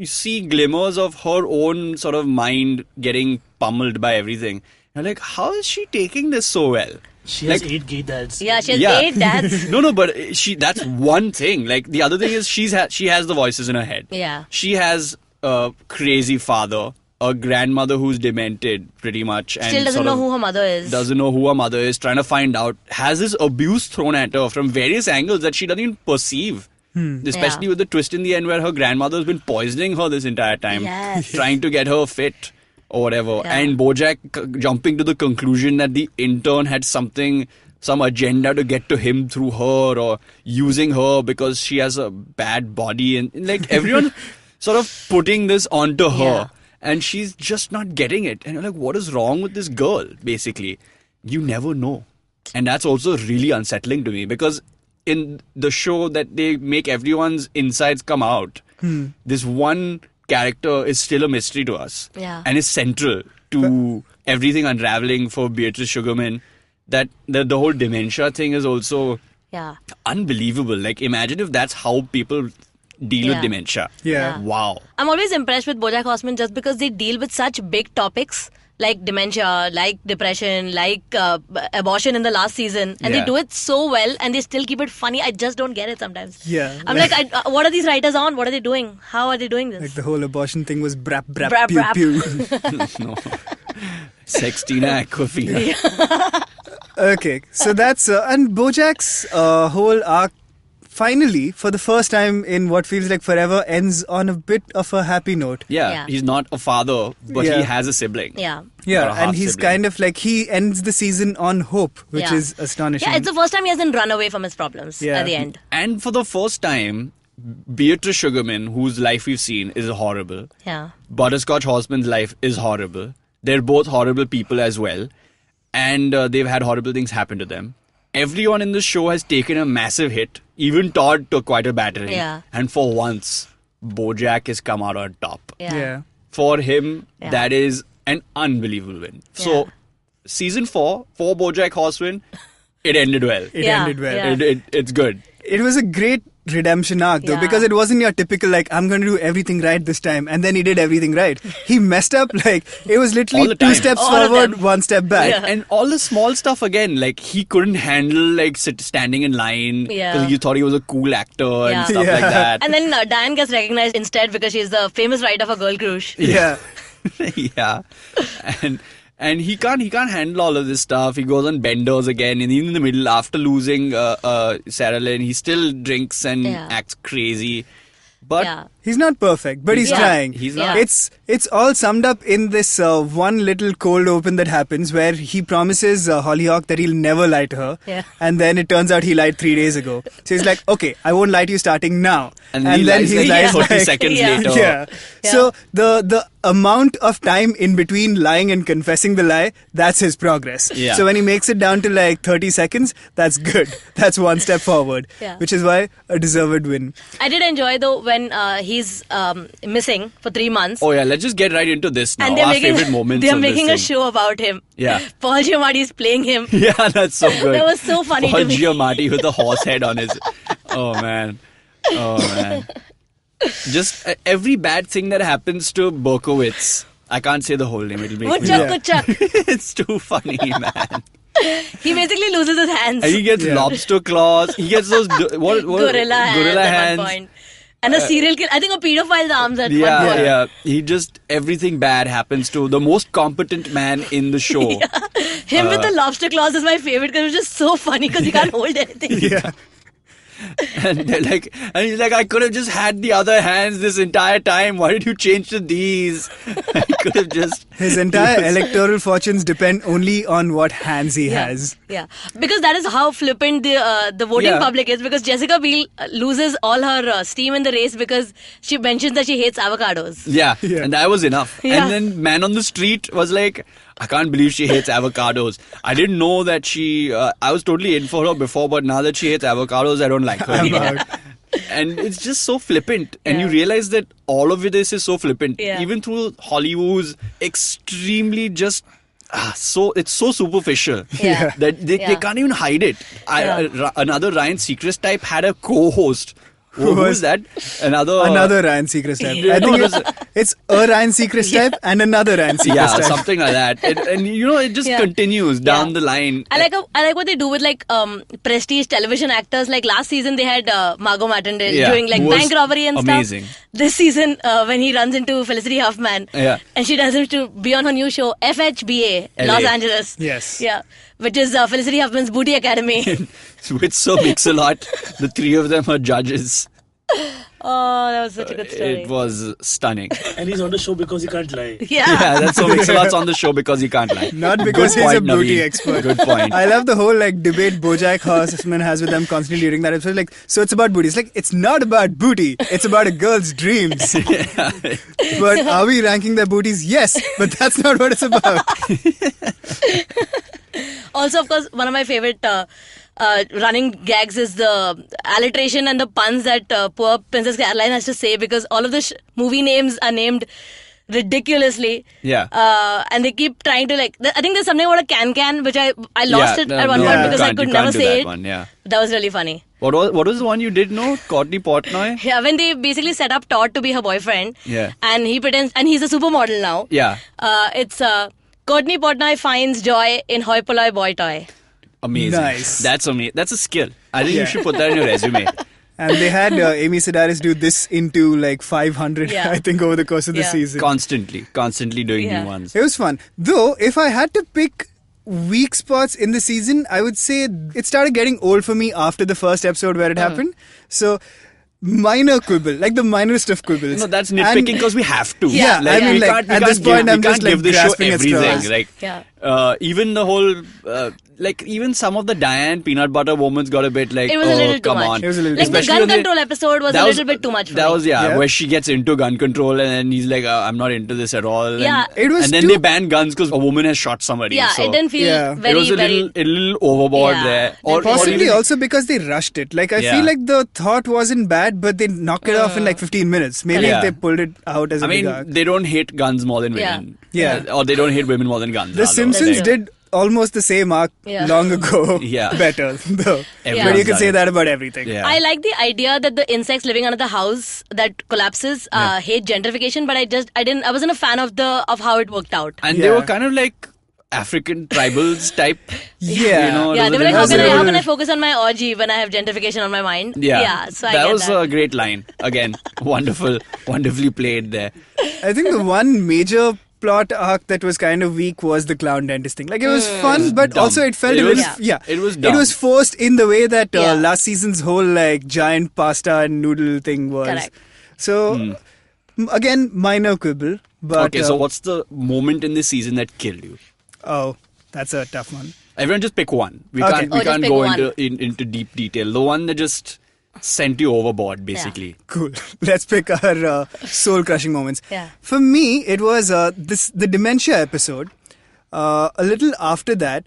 see glimmers of her own sort of mind getting pummeled by everything. You're like, how is she taking this so well?
She has 8 gay dads.
Yeah, she has 8 dads.
No, but that's one thing. Like, the other thing is she has the voices in her head.
Yeah.
She has a crazy father, a grandmother who's demented pretty much. And
Still doesn't know who her mother is.
Doesn't know who her mother is, trying to find out. Has this abuse thrown at her from various angles that she doesn't even perceive. Especially with the twist in the end where her grandmother's been poisoning her this entire time.
Yes.
Trying to get her fit. Or whatever, and Bojack jumping to the conclusion that the intern had some agenda to get to him through her, or using her because she has a bad body, and like everyone sort of putting this onto her, and she's just not getting it. And you're like, what is wrong with this girl? Basically, you never know, and that's also really unsettling to me because in the show that they make everyone's insides come out, this one character is still a mystery to us and is central to everything unraveling for Beatrice Sugarman. That the whole dementia thing is also unbelievable. Like, imagine if that's how people deal with dementia. Wow.
I'm always impressed with Bojack Horseman just because they deal with such big topics like dementia, like depression, like abortion in the last season, and they do it so well, and they still keep it funny. I just don't get it sometimes. I'm like, what are these writers on? What are they doing? How are they doing this?
Like the whole abortion thing was brap, brap,
Brap,
pew,
brap.
pew.
No. Sextina Aquafina.
Okay, so that's... and Bojack's whole arc finally, for the first time in what feels like forever, ends on a bit of a happy note.
Yeah. He's not a father, but he has a sibling.
Yeah,
and he's kind of like, he ends the season on hope, which is astonishing.
Yeah, it's the first time he hasn't run away from his problems at the end.
And for the first time, Beatrice Sugarman, whose life we've seen, is horrible.
Yeah.
Butterscotch Horseman's life is horrible. They're both horrible people as well. And they've had horrible things happen to them. Everyone in the show has taken a massive hit. Even Todd took quite a battering.
Yeah.
And for once, Bojack has come out on top.
Yeah.
For him, that is an unbelievable win. So, season 4, for Bojack Horseman, it ended well.
It ended well.
Yeah.
It's good.
It was a great redemption arc though, because it wasn't your typical like, I'm going to do everything right this time, and then he did everything right. He messed up, like it was literally 2 steps forward, 1 step back.
And all the small stuff again, like he couldn't handle like standing in line because he thought he was a cool actor and stuff like that.
And then Diane gets recognized instead because she's the famous writer for Girl Crush.
Yeah.
And he can't handle all of this stuff. He goes on benders again, and even in the middle, after losing Sarah Lynn, he still drinks and acts crazy. But
he's not perfect, but he's trying.
He's not.
It's all summed up in this one little cold open that happens where he promises Hollyhock that he'll never lie to her, and then it turns out he lied 3 days ago. So he's like, okay, I won't lie to you starting now.
And then he lies 30 seconds later.
Yeah. So the amount of time in between lying and confessing the lie, that's his progress.
Yeah.
So when he makes it down to like 30 seconds, that's good. That's 1 step forward, which is why a deserved win.
I did enjoy though when he's missing for 3 months.
Oh yeah, let's just get right into this now.
And they're
Our
making,
favorite moments.
they're
of
making
this
a
thing.
show about him.
Yeah.
Paul Giamatti's playing him.
Yeah, that's so good.
That was so funny
Paul
to me.
Giamatti with a horse head on his... Oh man. Just every bad thing that happens to Berkowitz. I can't say the whole name. It'll make me
Woodchuck.
It's too funny, man.
He basically loses his hands.
And he gets lobster claws. He gets those gorilla
Gorilla hands at
hands.
one point. And a serial killer, I think a pedophile's arms at one
Yeah,
point.
yeah. He just, everything bad happens to the most competent man in the show.
Him with the lobster claws is my favorite because it's just so funny because he can't hold anything.
Yeah.
And he's like, I could have just had the other hands this entire time. Why did you change to these? I could have just.
His entire electoral fortunes depend only on what hands he has.
Yeah, because that is how flippant the voting
Yeah.
public is. Because Jessica Biel loses all her steam in the race because she mentions that she hates avocados.
Yeah,
Yeah.
and that was enough.
Yeah.
And then man on the street was like, I can't believe she hates avocados. I didn't know that she. I was totally in for her before, but now that she hates avocados, I don't like her anymore. And it's just so flippant. And you
Yeah.
realize that all of this is so flippant.
Yeah.
Even through Hollywood's extremely just. So it's so superficial
Yeah.
that they
Yeah.
can't even hide it. Another Ryan Seacrest type had a co-host. Who
was-
was that? Another
Ryan Seacrest type.
Yeah,
I think
no,
it's a Ryan Seacrest type and another Ryan Seacrest
yeah,
type.
something like that. And you know, it just
Yeah.
continues down the line.
I like what they do with like prestige television actors. Like last season they had Margot Martindale
Yeah,
doing like
who was
bank robbery and
amazing.
stuff. This season when he runs into Felicity Huffman,
Yeah.
and she tells him to be on her new show FHBA
LA.
Los Angeles.
Yes.
Yeah, which is Felicity Huffman's Booty Academy.
With so Mix-a-Lot, the three of them are judges.
Oh, that was such a good story.
It was stunning.
And he's on the show because he can't lie.
Yeah, that's so Mix-a-Lot's on the show because he can't lie.
Not because
Good
he's a
point,
booty
Naveen.
expert.
Good point.
I love the whole like debate Bojack Horseman has with them constantly during that episode. Like, so it's about booty. It's like, it's not about booty. It's about a girl's dreams. But are we ranking their booties? Yes, but that's not what it's about.
Also, of course, one of my favorite running gags is the alliteration and the puns that poor Princess Caroline has to say because all of the movie names are named ridiculously.
Yeah.
And they keep trying to like. I think there's something about a can which I lost it at one point because I could never say it.
One, yeah.
That was really funny.
What was the one you did know? Courtney Portnoy?
Yeah, when they basically set up Todd to be her boyfriend.
Yeah.
And he pretends, and he's a supermodel now.
Yeah.
It's Courtney Portnoy finds joy in hoi polloi boy toy.
Amazing.
Nice.
That's amazing. That's a skill. I think
Yeah.
you should put that in your resume.
And they had Amy Sedaris do this into like 500,
Yeah.
I think, over the course of the
Yeah.
season.
Constantly doing
Yeah.
new ones.
It was fun. Though, if I had to pick weak spots in the season, I would say it started getting old for me after the first episode where it happened. So, minor quibble, like the minorest of quibbles.
No, that's nitpicking because we have to.
Yeah,
like,
I mean,
we
like,
can't,
at
we
this
can't
point,
give,
I'm
we
just,
can't
like,
give the show
grasping at straws.
everything. Like,
Yeah.
even the whole, like, even some of the Diane peanut butter moments got a bit like,
It was a little too
come
much.
on.
It was a little
Like
too
the
much.
gun
when they-
control episode was
that
a
was-
little bit too much for
That
me.
was,
Yeah.
where she gets into gun control and then he's like, I'm not into this at all.
Yeah.
And,
It was
and then
too-
they ban guns because a woman has shot somebody.
Yeah,
so
it didn't feel
Yeah.
very,
it was a
very.
little overboard
Yeah.
there.
Or
Possibly
even-
also because they rushed it. Like, I
Yeah.
feel like the thought wasn't bad, but they knocked it off in like 15 minutes. Maybe
Yeah.
if they pulled it out as a
I mean,
big arc.
they don't hate guns more than
Yeah.
women.
Yeah.
Or they don't hate women more than guns.
The
rather.
Simpsons
Like-
did almost the same arc
Yeah.
long ago.
Yeah.
Better, though.
Everyone's
But you can
done
say
it.
that about everything.
Yeah.
I like the idea that the insects living under the house that collapses hate gentrification, but I wasn't a fan of how it worked out.
And they
Yeah.
were kind of like African tribals type.
Yeah.
You know,
Yeah, they were like,
That's
how can
a-
I focus on my orgy when I have gentrification on my mind?
Yeah,
so I
that
get
was
that.
a great line. Again, wonderfully played there.
I think the one major plot arc that was kind of weak was the clown dentist thing. Like, it was fun, but
dumb.
also it felt
It
a
was-
little... Yeah.
it was
It
dumb.
was forced in the way that
Yeah.
last season's whole, like, giant pasta and noodle thing was.
Correct.
So, again, minor quibble. But,
Okay, so what's the moment in this season that killed you?
Oh, that's a tough one.
Everyone just pick one. We
Okay.
can't
Oh, just
can't
pick
go
one.
into deep detail. The one that just sent you overboard, basically.
Cool. Let's pick our soul-crushing moments.
Yeah.
For me, it was the dementia episode. A little after that,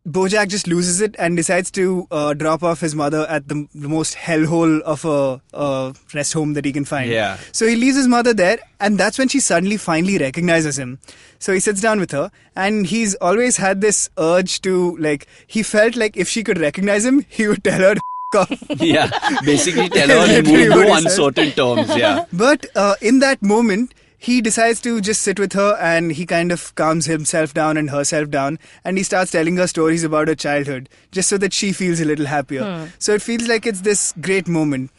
Bojack just loses it and decides to drop off his mother at the most hellhole of a rest home that he can find.
Yeah.
So he leaves his mother there, and that's when she suddenly finally recognizes him. So he sits down with her, and he's always had this urge to, like, he felt like if she could recognize him, he would tell her to off.
Yeah, basically tell her to
Literally
move
what
no
he said.
uncertain terms. Yeah.
But in that moment, he decides to just sit with her and he kind of calms himself down and herself down and he starts telling her stories about her childhood just so that she feels a little happier. So it feels like it's this great moment.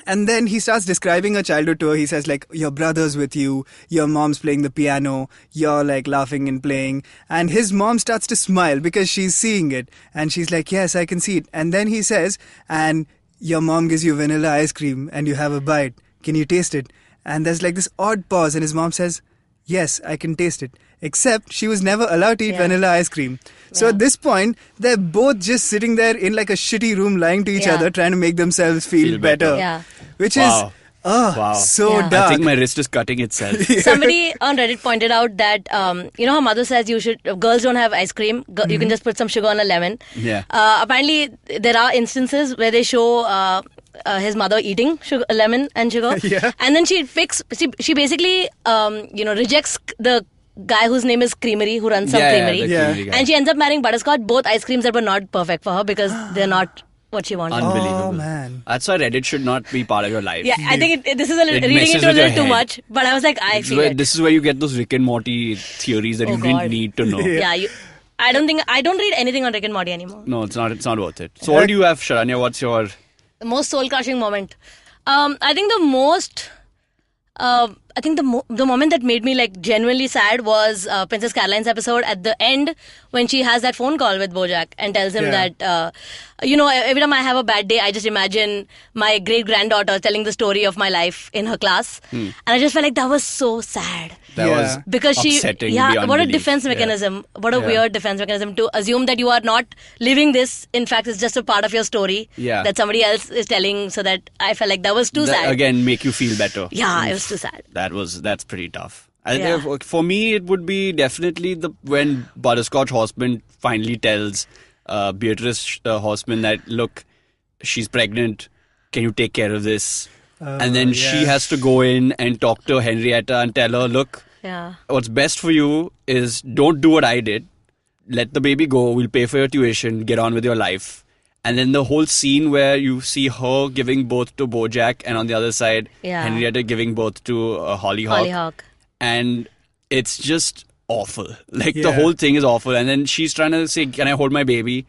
And then he starts describing a childhood tour. He says like, your brother's with you, your mom's playing the piano, you're like laughing and playing. And his mom starts to smile because she's seeing it. And she's like, yes, I can see it. And then he says, and your mom gives you vanilla ice cream and you have a bite. Can you taste it? And there's like this odd pause and his mom says, yes, I can taste it. Except she was never allowed to eat vanilla ice cream. So at this point, they're both just sitting there in like a shitty room lying to each other, trying to make themselves feel better.
Yeah.
Which is so dark.
I think my wrest is cutting itself.
Somebody on Reddit pointed out that, her mother says girls don't have ice cream. You can just put some sugar on a lemon.
Yeah.
Apparently, there are instances where they show his mother eating lemon and sugar. And then she basically, rejects the guy whose name is Creamery, who runs some creamery. And she ends up marrying Butterscotch, both ice creams that were not perfect for her because they're not what she wanted.
Unbelievable.
Oh, man.
That's why Reddit should not be part of your life.
Yeah, I think this is reading into a little too much, but I was like, I feel it.
This is where you get those Rick and Morty theories that you didn't need to know.
I don't read anything on Rick and Morty anymore.
No, it's not worth it. So what do you have, Sharanya? What's your...
The most soul-crushing moment? I think the most... the moment that made me like genuinely sad was Princess Caroline's episode at the end when she has that phone call with Bojack and tells him that every time I have a bad day I just imagine my great-granddaughter telling the story of my life in her class and I just felt like that was so sad.
That was
because
upsetting
what a defense mechanism. What a weird defense mechanism to assume that you are not living this. In fact, it's just a part of your story that somebody else is telling. So that I felt like that was too sad.
Again, make you feel better.
Yeah, it was too sad.
That's pretty tough. I think for me, it would be definitely when Butterscotch Horseman finally tells Beatrice Horseman that, look, she's pregnant. Can you take care of this? And then she has to go in and talk to Henrietta and tell her, look, what's best for you is don't do what I did. Let the baby go. We'll pay for your tuition. Get on with your life. And then the whole scene where you see her giving birth to Bojack and on the other side, Henrietta giving birth to Hollyhock. And it's just awful. Like the whole thing is awful. And then she's trying to say, can I hold my baby?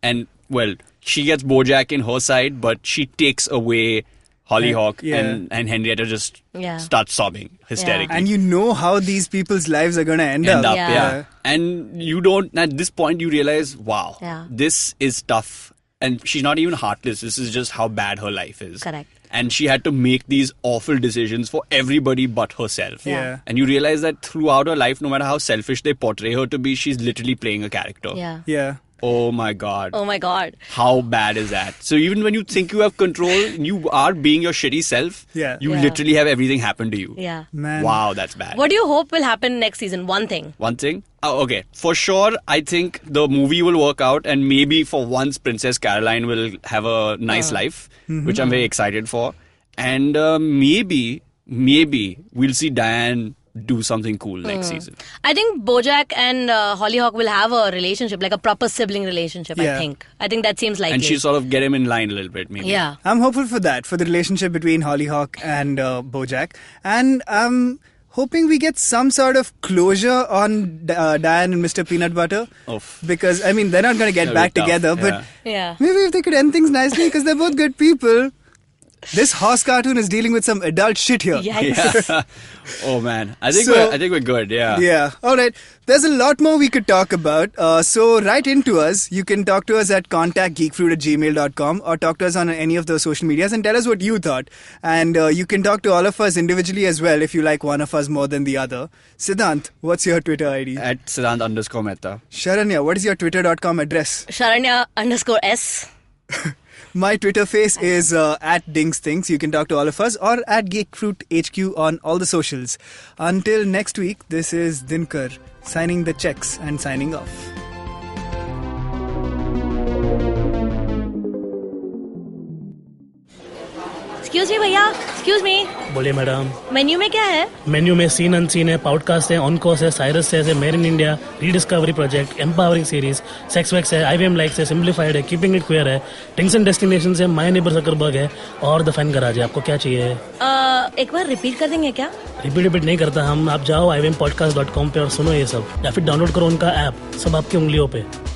And well, she gets Bojack in her side, but she takes away Hollyhock and Henrietta just starts sobbing hysterically.
And you know how these people's lives are going to end up.
And you don't, at this point you realize, wow, this is tough. And she's not even heartless. This is just how bad her life is.
Correct.
And she had to make these awful decisions for everybody but herself. And you realize that throughout her life, no matter how selfish they portray her to be, she's literally playing a character. Oh my God.
Oh my God.
How bad is that? So even when you think you have control, you are being your shitty self. You literally have everything happen to you.
Man.
Wow, that's bad.
What do you hope will happen next season? One thing.
Oh, okay. For sure, I think the movie will work out and maybe for once Princess Caroline will have a nice life, which I'm very excited for. And maybe we'll see Diane do something cool next season.
I think Bojack and Hollyhock will have a relationship, like a proper sibling relationship, I think that seems likely.
And she'll sort of get him in line a little bit, maybe.
Yeah.
I'm hopeful for that, for the relationship between Hollyhock and Bojack. And I'm hoping we get some sort of closure on Diane and Mr. Peanut Butter. Because, I mean, they're not going to get back together, but maybe if they could end things nicely, because they're both good people. This horse cartoon is dealing with some adult shit here.
Oh man, I think we're good.
Yeah. All right. There's a lot more we could talk about. So write into us. You can talk to us at contactgeekfruit@gmail.com or talk to us on any of the social medias and tell us what you thought. And you can talk to all of us individually as well if you like one of us more than the other. Siddhant, what's your Twitter ID?
At Siddhant_Mehta.
Sharanya, what is your Twitter.com address?
Sharanya_S.
My Twitter face is at DingsThings. You can talk to all of us or at Geekfruit HQ on all the socials. Until next week, this is Dinkar signing the checks and signing off.
Excuse me, भैया. Excuse me.
बोलिए madam.
Menu में क्या है?
Menu में scene unseen है, podcast है, on course है, Cyrus है, made in India, rediscovery project, empowering series, sex wax है, IVM लाइक्स है, सिंप्लीफाइड है, कीपिंग इट क्वियर है, टिंग्स एंड डेस्टिनेशंस है, माय नेबर जकरबर्ग है और द फैन गराज है. आपको क्या चाहिए?
एक बार रिपीट कर देंगे क्या?
रिपीट नहीं करता हम. आप जाओ IVMpodcast.com पे और सुनो ये सब, या फिर डाउनलोड करो उनका ऐप. सब आपकी उंगलियों पे.